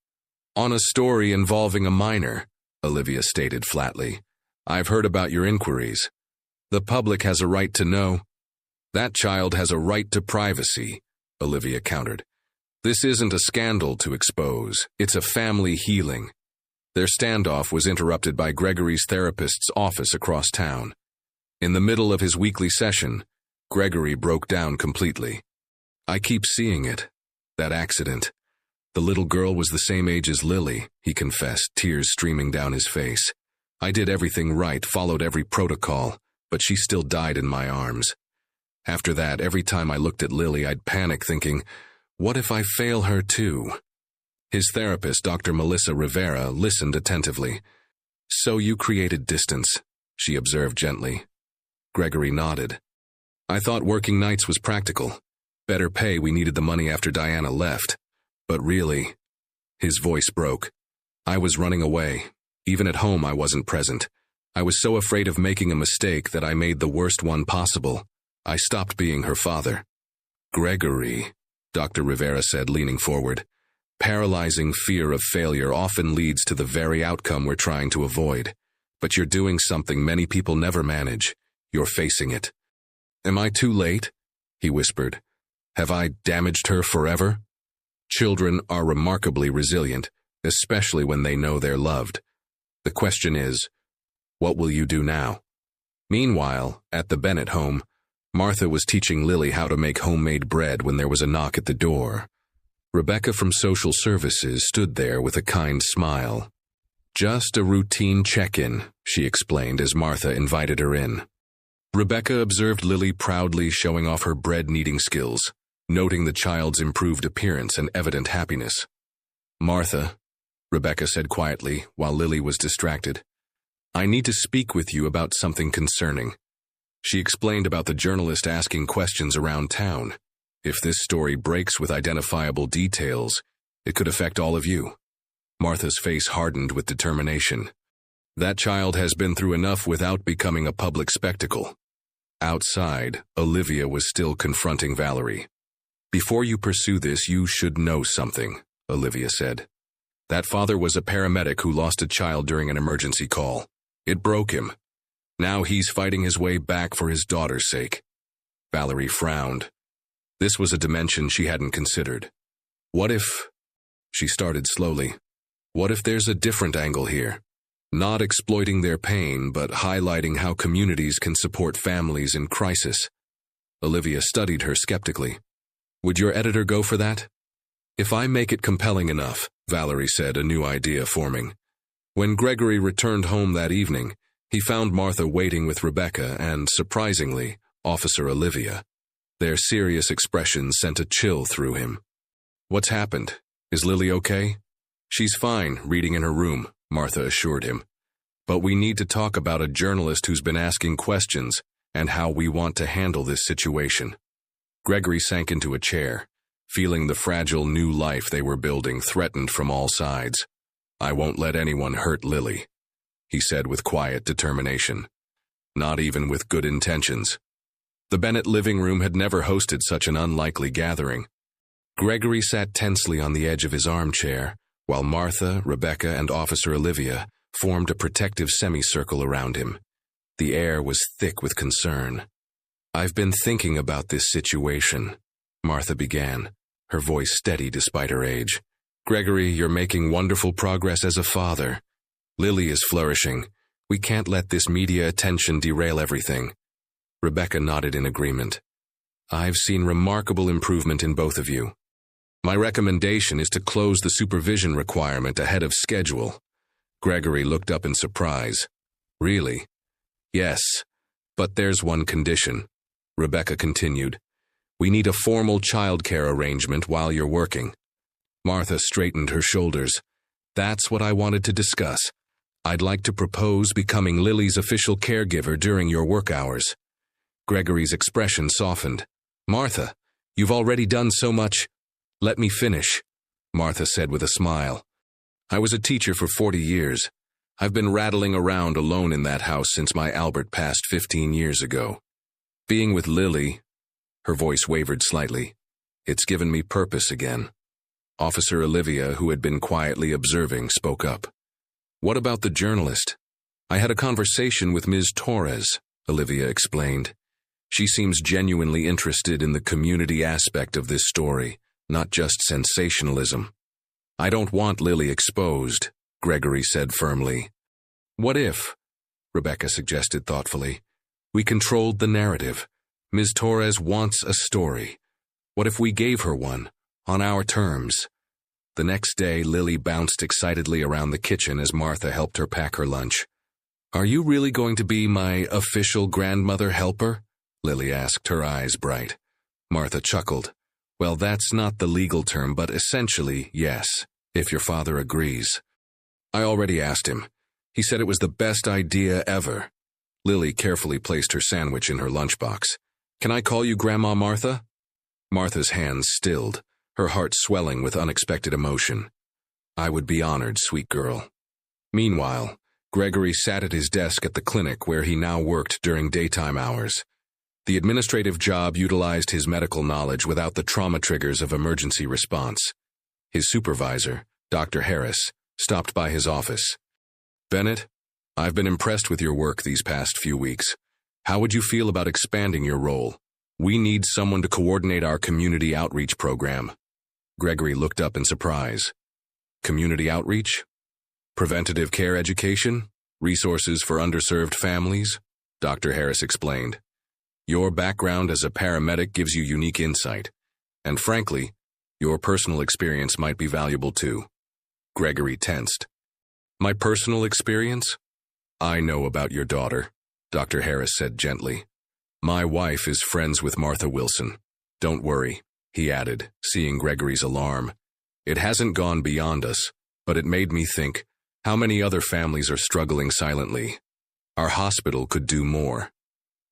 "On a story involving a minor," Olivia stated flatly. "I've heard about your inquiries. The public has a right to know." "That child has a right to privacy," Olivia countered. "This isn't a scandal to expose, it's a family healing." Their standoff was interrupted by Gregory's therapist's office across town. In the middle of his weekly session, Gregory broke down completely. "I keep seeing it. That accident. The little girl was the same age as Lily," he confessed, tears streaming down his face. I did everything right, followed every protocol, but she still died in my arms. After that, every time I looked at Lily, I'd panic thinking, what if I fail her too? His therapist, Dr. Melissa Rivera, listened attentively. So you created distance, she observed gently. Gregory nodded. I thought working nights was practical. Better pay, we needed the money after Diana left. But really, his voice broke. I was running away. Even at home, I wasn't present. I was so afraid of making a mistake that I made the worst one possible. I stopped being her father. Gregory, Dr. Rivera said, leaning forward. Paralyzing fear of failure often leads to the very outcome we're trying to avoid. But you're doing something many people never manage. You're facing it. Am I too late? He whispered. Have I damaged her forever? Children are remarkably resilient, especially when they know they're loved. The question is, what will you do now? Meanwhile, at the Bennett home, Martha was teaching Lily how to make homemade bread when there was a knock at the door. Rebecca from Social Services stood there with a kind smile. Just a routine check-in, she explained as Martha invited her in. Rebecca observed Lily proudly showing off her bread-kneading skills, noting the child's improved appearance and evident happiness. Martha, Rebecca said quietly while Lily was distracted, I need to speak with you about something concerning. She explained about the journalist asking questions around town. If this story breaks with identifiable details, it could affect all of you. Martha's face hardened with determination. That child has been through enough without becoming a public spectacle. Outside, Olivia was still confronting Valerie. Before you pursue this, you should know something, Olivia said. That father was a paramedic who lost a child during an emergency call. It broke him. Now he's fighting his way back for his daughter's sake. Valerie frowned. This was a dimension she hadn't considered. What if... She started slowly. What if there's a different angle here? Not exploiting their pain, but highlighting how communities can support families in crisis. Olivia studied her skeptically. Would your editor go for that? If I make it compelling enough, Valerie said, a new idea forming. When Gregory returned home that evening, he found Martha waiting with Rebecca and, surprisingly, Officer Olivia. Their serious expressions sent a chill through him. What's happened? Is Lily okay? She's fine, reading in her room, Martha assured him. But we need to talk about a journalist who's been asking questions and how we want to handle this situation. Gregory sank into a chair, feeling the fragile new life they were building threatened from all sides. I won't let anyone hurt Lily, he said with quiet determination. Not even with good intentions. The Bennett living room had never hosted such an unlikely gathering. Gregory sat tensely on the edge of his armchair, while Martha, Rebecca, and Officer Olivia formed a protective semicircle around him. The air was thick with concern. I've been thinking about this situation, Martha began, her voice steady despite her age. Gregory, you're making wonderful progress as a father. Lily is flourishing. We can't let this media attention derail everything. Rebecca nodded in agreement. I've seen remarkable improvement in both of you. My recommendation is to close the supervision requirement ahead of schedule. Gregory looked up in surprise. Really? Yes, but there's one condition, Rebecca continued. We need a formal childcare arrangement while you're working. Martha straightened her shoulders. That's what I wanted to discuss. I'd like to propose becoming Lily's official caregiver during your work hours. Gregory's expression softened. Martha, you've already done so much. Let me finish, Martha said with a smile. I was a teacher for 40 years. I've been rattling around alone in that house since my Albert passed 15 years ago. Being with Lily, her voice wavered slightly. It's given me purpose again. Officer Olivia, who had been quietly observing, spoke up. What about the journalist? I had a conversation with Ms. Torres, Olivia explained. She seems genuinely interested in the community aspect of this story, not just sensationalism. I don't want Lily exposed, Gregory said firmly. What if, Rebecca suggested thoughtfully, we controlled the narrative? Ms. Torres wants a story. What if we gave her one, on our terms? The next day, Lily bounced excitedly around the kitchen as Martha helped her pack her lunch. Are you really going to be my official grandmother helper? Lily asked, her eyes bright. Martha chuckled. Well, that's not the legal term, but essentially, yes, if your father agrees. I already asked him. He said it was the best idea ever. Lily carefully placed her sandwich in her lunchbox. Can I call you Grandma Martha? Martha's hands stilled, her heart swelling with unexpected emotion. I would be honored, sweet girl. Meanwhile, Gregory sat at his desk at the clinic where he now worked during daytime hours. The administrative job utilized his medical knowledge without the trauma triggers of emergency response. His supervisor, Dr. Harris, stopped by his office. Bennett, I've been impressed with your work these past few weeks. How would you feel about expanding your role? We need someone to coordinate our community outreach program. Gregory looked up in surprise. Community outreach? Preventative care education? Resources for underserved families? Dr. Harris explained. Your background as a paramedic gives you unique insight, and frankly, your personal experience might be valuable too. Gregory tensed. My personal experience? I know about your daughter, Dr. Harris said gently. My wife is friends with Martha Wilson. Don't worry, he added, seeing Gregory's alarm. It hasn't gone beyond us, but it made me think, how many other families are struggling silently? Our hospital could do more.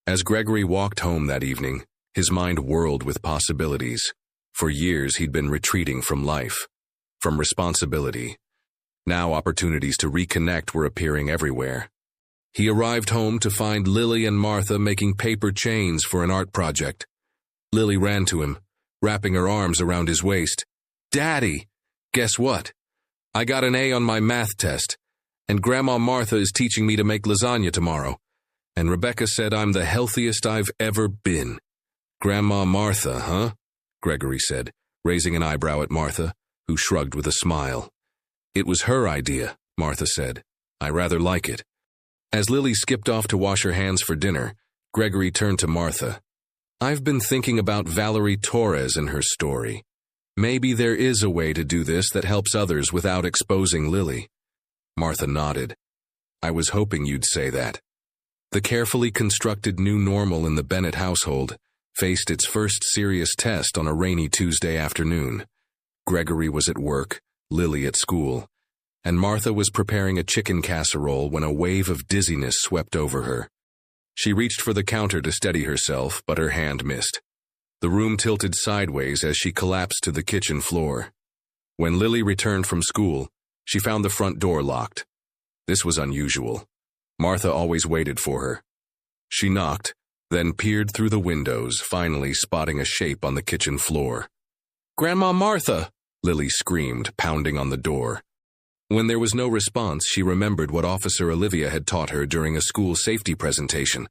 As Gregory walked home that evening, his mind whirled with possibilities. For years he'd been retreating from life, from responsibility. Now opportunities to reconnect were appearing everywhere. He arrived home to find Lily and Martha making paper chains for an art project. Lily ran to him, wrapping her arms around his waist. Daddy, guess what? I got an A on my math test, and Grandma Martha is teaching me to make lasagna tomorrow. And Rebecca said I'm the healthiest I've ever been. Grandma Martha, huh? Gregory said, raising an eyebrow at Martha, who shrugged with a smile. It was her idea, Martha said. I rather like it. As Lily skipped off to wash her hands for dinner, Gregory turned to Martha. I've been thinking about Valerie Torres and her story. Maybe there is a way to do this that helps others without exposing Lily. Martha nodded. I was hoping you'd say that. The carefully constructed new normal in the Bennett household faced its first serious test on a rainy Tuesday afternoon. Gregory was at work, Lily at school, and Martha was preparing a chicken casserole when a wave of dizziness swept over her. She reached for the counter to steady herself, but her hand missed. The room tilted sideways as she collapsed to the kitchen floor. When Lily returned from school, she found the front door locked. This was unusual. Martha always waited for her. She knocked, then peered through the windows, finally spotting a shape on the kitchen floor. Grandma Martha! Lily screamed, pounding on the door. When there was no response, she remembered what Officer Olivia had taught her during a school safety presentation.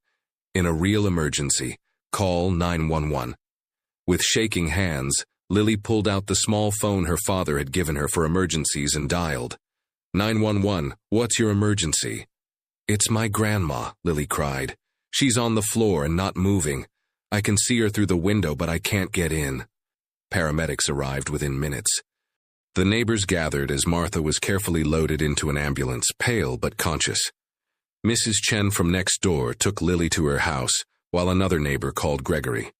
In a real emergency, call 911. With shaking hands, Lily pulled out the small phone her father had given her for emergencies and dialed. 911, what's your emergency? It's my grandma, Lily cried. She's on the floor and not moving. I can see her through the window, but I can't get in. Paramedics arrived within minutes. The neighbors gathered as Martha was carefully loaded into an ambulance, pale but conscious. Mrs. Chen from next door took Lily to her house, while another neighbor called Gregory.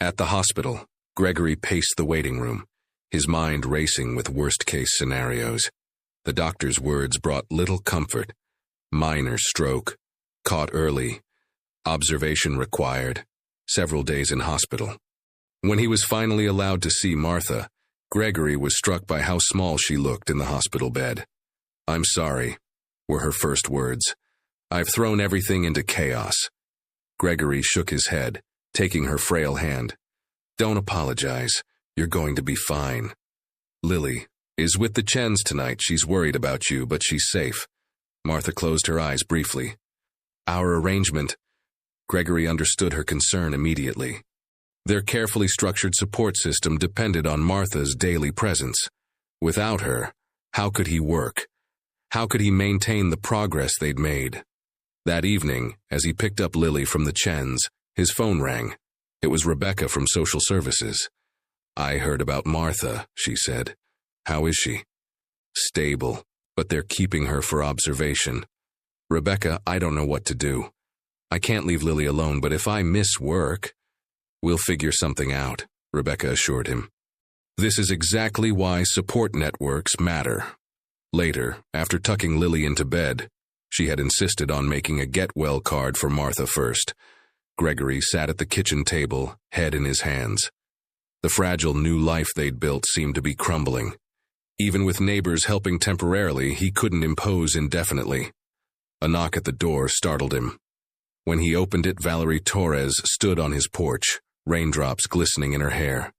At the hospital, Gregory paced the waiting room, his mind racing with worst-case scenarios. The doctor's words brought little comfort. Minor stroke, caught early, observation required, several days in hospital. When he was finally allowed to see Martha, Gregory was struck by how small she looked in the hospital bed. I'm sorry, were her first words. I've thrown everything into chaos. Gregory shook his head, taking her frail hand. Don't apologize. You're going to be fine. Lily is with the Chens tonight. She's worried about you, but she's safe. Martha closed her eyes briefly. Our arrangement. Gregory understood her concern immediately. Their carefully structured support system depended on Martha's daily presence. Without her, how could he work? How could he maintain the progress they'd made? That evening, as he picked up Lily from the Chens, his phone rang. It was Rebecca from Social Services. I heard about Martha, she said. How is she? Stable, but they're keeping her for observation. Rebecca, I don't know what to do. I can't leave Lily alone, but if I miss work, we'll figure something out, Rebecca assured him. This is exactly why support networks matter. Later, after tucking Lily into bed, she had insisted on making a get-well card for Martha first. Gregory sat at the kitchen table, head in his hands. The fragile new life they'd built seemed to be crumbling. Even with neighbors helping temporarily, he couldn't impose indefinitely. A knock at the door startled him. When he opened it, Valerie Torres stood on his porch, raindrops glistening in her hair.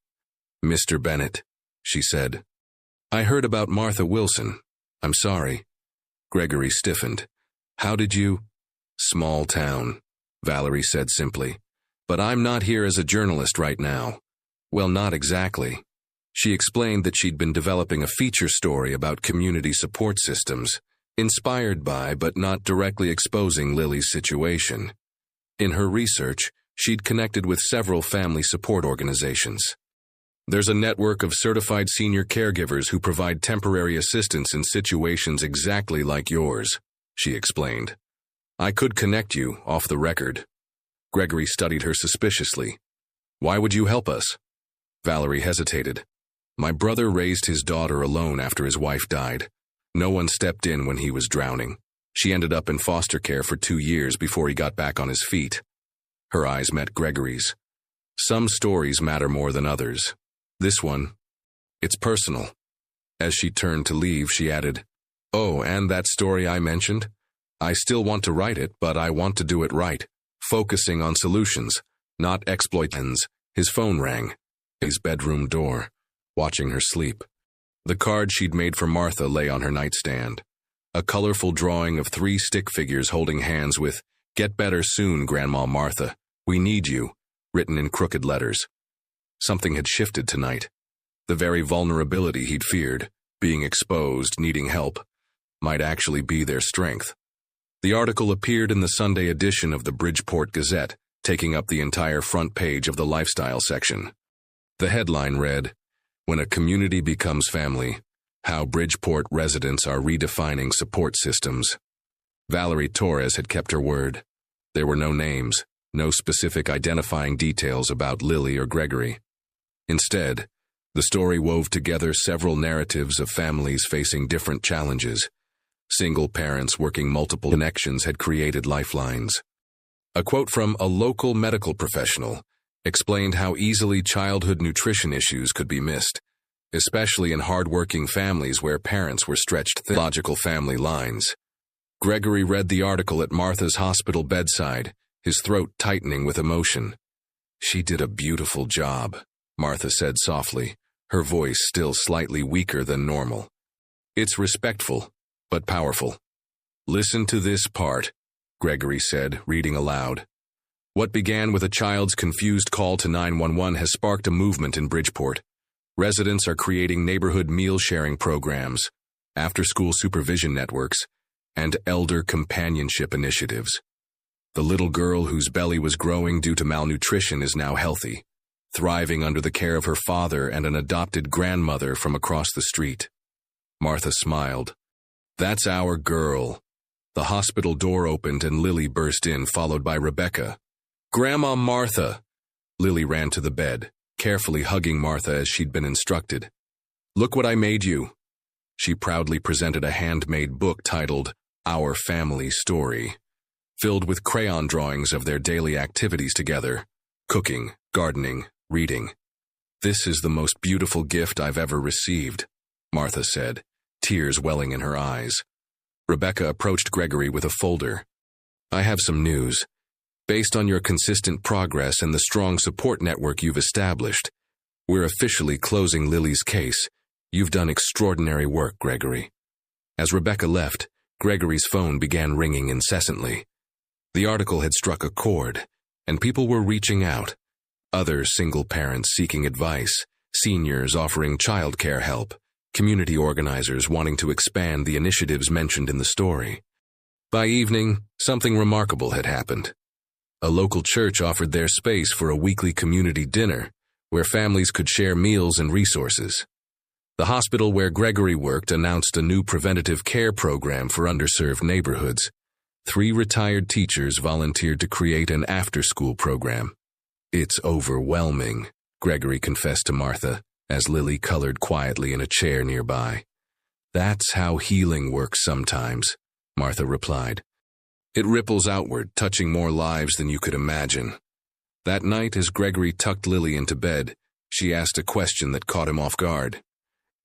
"Mr. Bennett," she said. "I heard about Martha Wilson. I'm sorry." Gregory stiffened. "How did you—" "Small town," Valerie said simply. "But I'm not here as a journalist right now." "Well, not exactly." She explained that she'd been developing a feature story about community support systems, inspired by but not directly exposing Lily's situation. In her research, she'd connected with several family support organizations. "There's a network of certified senior caregivers who provide temporary assistance in situations exactly like yours," she explained. "I could connect you, off the record." Gregory studied her suspiciously. "Why would you help us?" Valerie hesitated. "My brother raised his daughter alone after his wife died. No one stepped in when he was drowning. She ended up in foster care for 2 years before he got back on his feet." Her eyes met Gregory's. "Some stories matter more than others. This one, it's personal." As she turned to leave, she added, "Oh, and that story I mentioned? I still want to write it, but I want to do it right, focusing on solutions, not exploitations." His phone rang. His bedroom door, watching her sleep. The card she'd made for Martha lay on her nightstand. A colorful drawing of 3 stick figures holding hands with, "Get better soon, Grandma Martha. We need you," written in crooked letters. Something had shifted tonight. The very vulnerability he'd feared, being exposed, needing help, might actually be their strength. The article appeared in the Sunday edition of the Bridgeport Gazette, taking up the entire front page of the lifestyle section. The headline read, "When a community becomes family, how Bridgeport residents are redefining support systems." Valerie Torres had kept her word. There were no names, no specific identifying details about Lily or Gregory. Instead, the story wove together several narratives of families facing different challenges. Single parents working multiple connections had created lifelines. A quote from a local medical professional explained how easily childhood nutrition issues could be missed, especially in hard-working families where parents were stretched thin. Logical family lines. Gregory read the article at Martha's hospital bedside, his throat tightening with emotion. "She did a beautiful job," Martha said softly, her voice still slightly weaker than normal. "It's respectful, but powerful." "Listen to this part," Gregory said, reading aloud. "What began with a child's confused call to 911 has sparked a movement in Bridgeport. Residents are creating neighborhood meal-sharing programs, after-school supervision networks, and elder companionship initiatives. The little girl whose belly was growing due to malnutrition is now healthy, thriving under the care of her father and an adopted grandmother from across the street." Martha smiled. "That's our girl." The hospital door opened and Lily burst in, followed by Rebecca. "Grandma Martha!" Lily ran to the bed, carefully hugging Martha as she'd been instructed. "Look what I made you." She proudly presented a handmade book titled Our Family Story, filled with crayon drawings of their daily activities together, cooking, gardening, reading. "This is the most beautiful gift I've ever received," Martha said, tears welling in her eyes. Rebecca approached Gregory with a folder. "I have some news. Based on your consistent progress and the strong support network you've established, we're officially closing Lily's case. You've done extraordinary work, Gregory." As Rebecca left, Gregory's phone began ringing incessantly. The article had struck a chord, and people were reaching out. Other single parents seeking advice, seniors offering childcare help, community organizers wanting to expand the initiatives mentioned in the story. By evening, something remarkable had happened. A local church offered their space for a weekly community dinner, where families could share meals and resources. The hospital where Gregory worked announced a new preventative care program for underserved neighborhoods. 3 retired teachers volunteered to create an after-school program. It's overwhelming, Gregory confessed to Martha, as Lily colored quietly in a chair nearby. That's how healing works sometimes, Martha replied. It ripples outward, touching more lives than you could imagine. That night, as Gregory tucked Lily into bed, she asked a question that caught him off guard.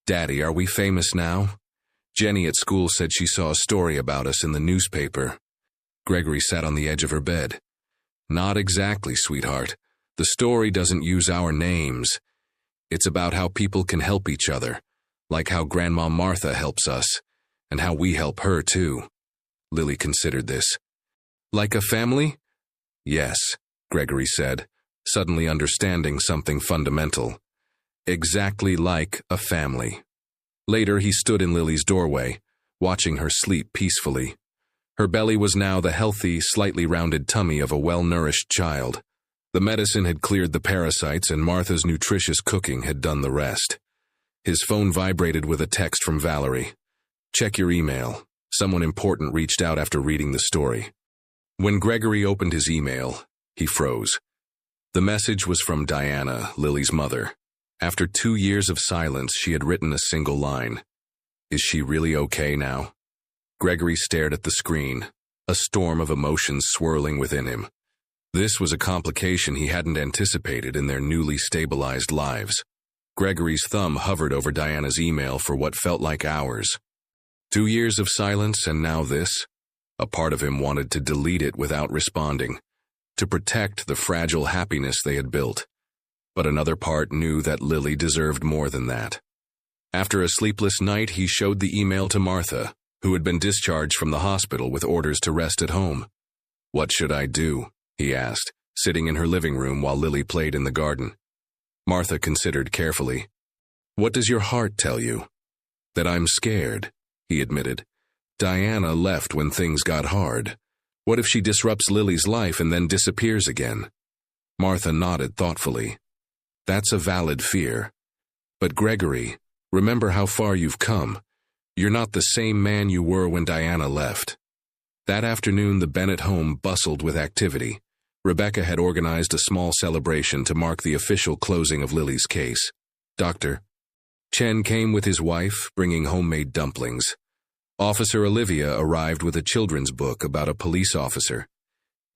"Daddy, are we famous now? Jenny at school said she saw a story about us in the newspaper." Gregory sat on the edge of her bed. "Not exactly, sweetheart. The story doesn't use our names. It's about how people can help each other, like how Grandma Martha helps us, and how we help her too." Lily considered this. "Like a family?" "Yes," Gregory said, suddenly understanding something fundamental. "Exactly like a family." Later, he stood in Lily's doorway, watching her sleep peacefully. Her belly was now the healthy, slightly rounded tummy of a well-nourished child. The medicine had cleared the parasites, and Martha's nutritious cooking had done the rest. His phone vibrated with a text from Valerie. "Check your email. Someone important reached out after reading the story." When Gregory opened his email, he froze. The message was from Diana, Lily's mother. After 2 years of silence, she had written a single line. "Is she really okay now?" Gregory stared at the screen, a storm of emotions swirling within him. This was a complication he hadn't anticipated in their newly stabilized lives. Gregory's thumb hovered over Diana's email for what felt like hours. 2 years of silence, and now this? A part of him wanted to delete it without responding, to protect the fragile happiness they had built. But another part knew that Lily deserved more than that. After a sleepless night, he showed the email to Martha, who had been discharged from the hospital with orders to rest at home. "What should I do?" he asked, sitting in her living room while Lily played in the garden. Martha considered carefully. "What does your heart tell you?" "That I'm scared," he admitted. "Diana left when things got hard. What if she disrupts Lily's life and then disappears again?" Martha nodded thoughtfully. "That's a valid fear. But Gregory, remember how far you've come. You're not the same man you were when Diana left." That afternoon, the Bennett home bustled with activity. Rebecca had organized a small celebration to mark the official closing of Lily's case. Dr. Chen came with his wife, bringing homemade dumplings. Officer Olivia arrived with a children's book about a police officer.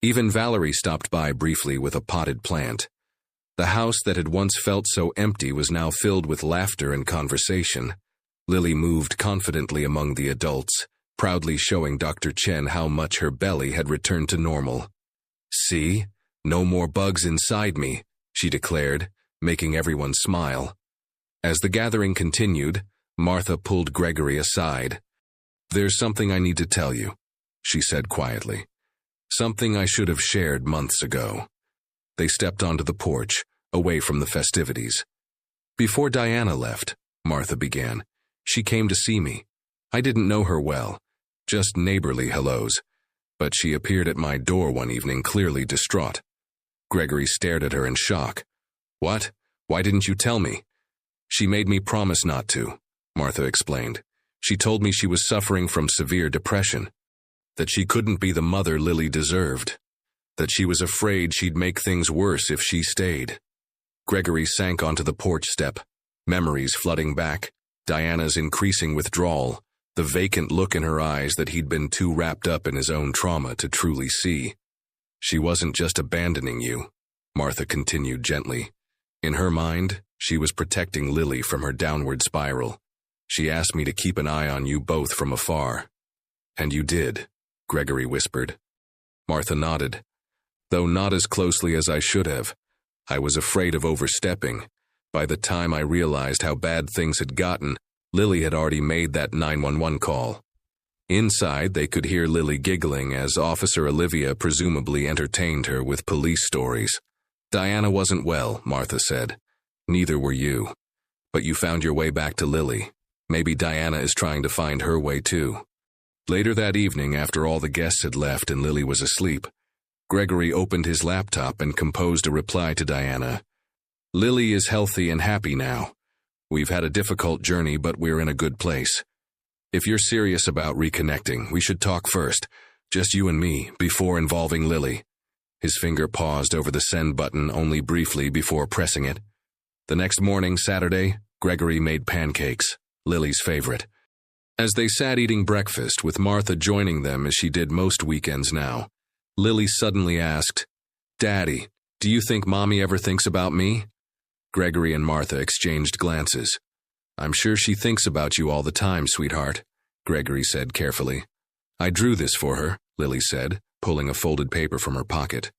Even Valerie stopped by briefly with a potted plant. The house that had once felt so empty was now filled with laughter and conversation. Lily moved confidently among the adults, proudly showing Dr. Chen how much her belly had returned to normal. "See? No more bugs inside me," she declared, making everyone smile. As the gathering continued, Martha pulled Gregory aside. "There's something I need to tell you," she said quietly. "Something I should have shared months ago." They stepped onto the porch, away from the festivities. "Before Diana left," Martha began, "she came to see me. I didn't know her well, just neighborly hellos. But she appeared at my door one evening, clearly distraught." Gregory stared at her in shock. "What? Why didn't you tell me?" "She made me promise not to," Martha explained. "She told me she was suffering from severe depression, that she couldn't be the mother Lily deserved, that she was afraid she'd make things worse if she stayed." Gregory sank onto the porch step, memories flooding back, Diana's increasing withdrawal, the vacant look in her eyes that he'd been too wrapped up in his own trauma to truly see. "She wasn't just abandoning you," Martha continued gently. In her mind, she was protecting Lily from her downward spiral. "She asked me to keep an eye on you both from afar." "And you did," Gregory whispered. Martha nodded. "Though not as closely as I should have. I was afraid of overstepping. By the time I realized how bad things had gotten, Lily had already made that 911 call." Inside, they could hear Lily giggling as Officer Olivia presumably entertained her with police stories. "Diana wasn't well," Martha said. "Neither were you. But you found your way back to Lily. Maybe Diana is trying to find her way too." Later that evening, after all the guests had left and Lily was asleep, Gregory opened his laptop and composed a reply to Diana. "Lily is healthy and happy now. We've had a difficult journey, but we're in a good place. If you're serious about reconnecting, we should talk first. Just you and me, before involving Lily. His finger paused over the send button only briefly before pressing it. The next morning, Saturday, Gregory made pancakes, Lily's favorite. As they sat eating breakfast, with Martha joining them as she did most weekends now, Lily suddenly asked, "Daddy, do you think Mommy ever thinks about me?" Gregory and Martha exchanged glances. "I'm sure she thinks about you all the time, sweetheart," Gregory said carefully. "I drew this for her," Lily said, pulling a folded paper from her pocket.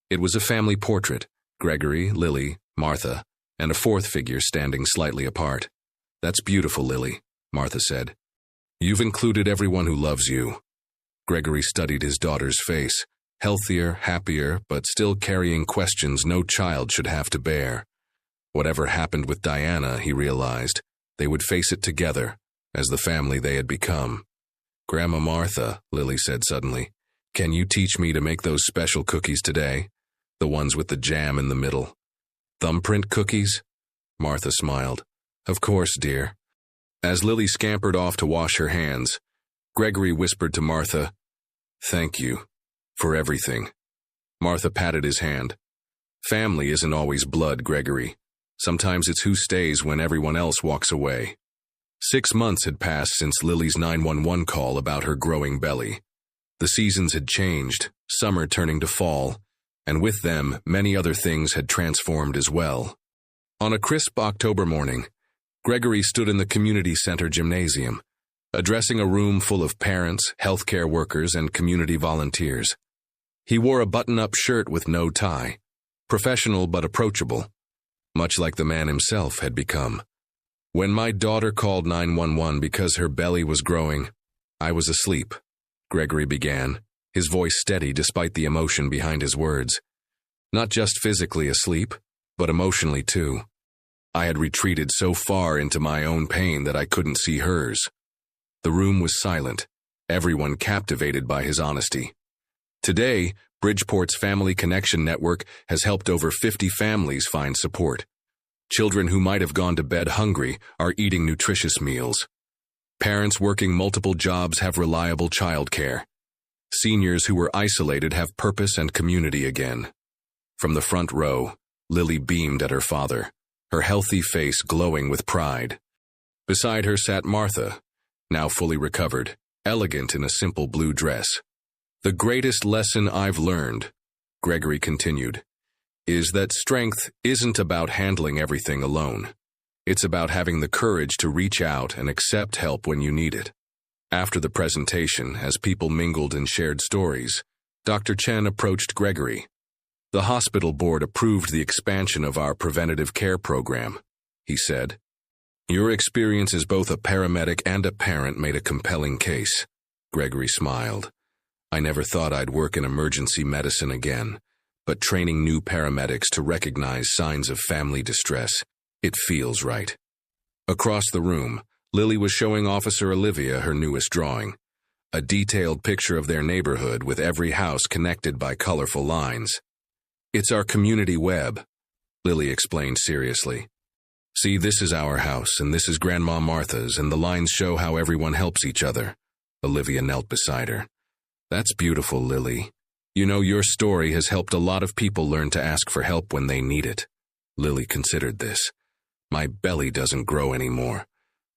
It was a family portrait, Gregory, Lily, Martha, and a fourth figure standing slightly apart. "That's beautiful, Lily," Martha said. "You've included everyone who loves you." Gregory studied his daughter's face, healthier, happier, but still carrying questions no child should have to bear. Whatever happened with Diana, he realized, they would face it together, as the family they had become. "Grandma Martha," Lily said suddenly, "can you teach me to make those special cookies today? The ones with the jam in the middle." "Thumbprint cookies?" Martha smiled. "Of course, dear." As Lily scampered off to wash her hands, Gregory whispered to Martha, "Thank you for everything." Martha patted his hand. "Family isn't always blood, Gregory. Sometimes it's who stays when everyone else walks away." 6 months had passed since Lily's 911 call about her growing belly. The seasons had changed, summer turning to fall, and with them, many other things had transformed as well. On a crisp October morning, Gregory stood in the community center gymnasium, addressing a room full of parents, healthcare workers, and community volunteers. He wore a button-up shirt with no tie, professional but approachable, much like the man himself had become. "When my daughter called 911 because her belly was growing, I was asleep," Gregory began, his voice steady despite the emotion behind his words. "Not just physically asleep, but emotionally too. I had retreated so far into my own pain that I couldn't see hers." The room was silent, everyone captivated by his honesty. Today, Bridgeport's Family Connection Network has helped over 50 families find support. Children who might have gone to bed hungry are eating nutritious meals. Parents working multiple jobs have reliable childcare. Seniors who were isolated have purpose and community again. From the front row, Lily beamed at her father, her healthy face glowing with pride. Beside her sat Martha, now fully recovered, elegant in a simple blue dress. "The greatest lesson I've learned," Gregory continued, "is that strength isn't about handling everything alone. It's about having the courage to reach out and accept help when you need it." After the presentation, as people mingled and shared stories, Dr. Chen approached Gregory. "The hospital board approved the expansion of our preventative care program," he said. "Your experience as both a paramedic and a parent made a compelling case." Gregory smiled. "I never thought I'd work in emergency medicine again, but training new paramedics to recognize signs of family distress, it feels right." Across the room, Lily was showing Officer Olivia her newest drawing, a detailed picture of their neighborhood with every house connected by colorful lines. "It's our community web," Lily explained seriously. "See, this is our house, and this is Grandma Martha's, and the lines show how everyone helps each other." Olivia knelt beside her. "That's beautiful, Lily. You know, your story has helped a lot of people learn to ask for help when they need it." Lily considered this. "My belly doesn't grow anymore.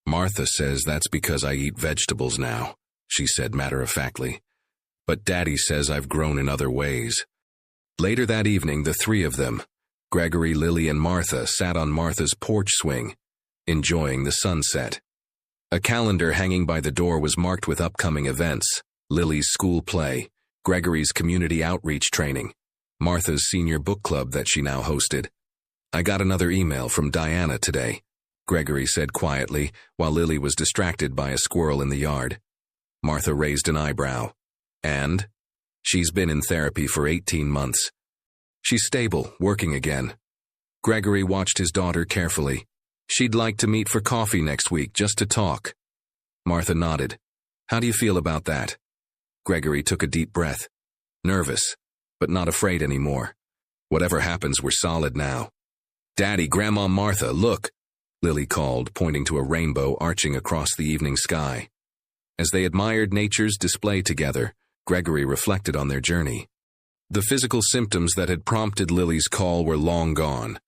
Martha says that's because I eat vegetables now," she said matter-of-factly. "But Daddy says I've grown in other ways." Later that evening, the three of them, Gregory, Lily, and Martha, sat on Martha's porch swing, enjoying the sunset. A calendar hanging by the door was marked with upcoming events: Lily's school play, Gregory's community outreach training, Martha's senior book club that she now hosted. "I got another email from Diana today," Gregory said quietly, while Lily was distracted by a squirrel in the yard. Martha raised an eyebrow. "And?" "She's been in therapy for 18 months. She's stable, working again." Gregory watched his daughter carefully. "She'd like to meet for coffee next week just to talk." Martha nodded. "How do you feel about that?" Gregory took a deep breath. Nervous, but not afraid anymore. Whatever happens, we're solid now. "Daddy, Grandma Martha, look," Lily called, pointing to a rainbow arching across the evening sky. As they admired nature's display together, Gregory reflected on their journey. The physical symptoms that had prompted Lily's call were long gone.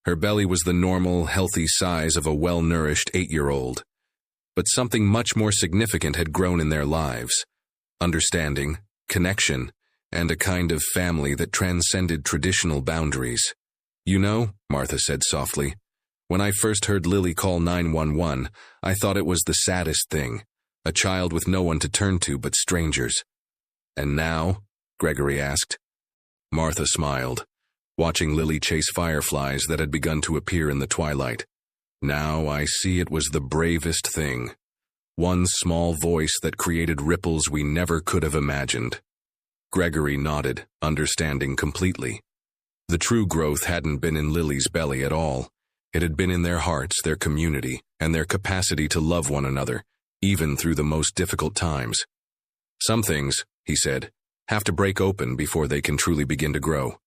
Her belly was the normal, healthy size of a well-nourished 8-year-old. But something much more significant had grown in their lives: understanding, connection, and a kind of family that transcended traditional boundaries. "You know," Martha said softly, "when I first heard Lily call 911, I thought it was the saddest thing, a child with no one to turn to but strangers." "And now?" Gregory asked. Martha smiled, watching Lily chase fireflies that had begun to appear in the twilight. "Now I see it was the bravest thing. One small voice that created ripples we never could have imagined." Gregory nodded, understanding completely. The true growth hadn't been in Lily's belly at all. It had been in their hearts, their community, and their capacity to love one another, even through the most difficult times. "Some things," he said, "have to break open before they can truly begin to grow."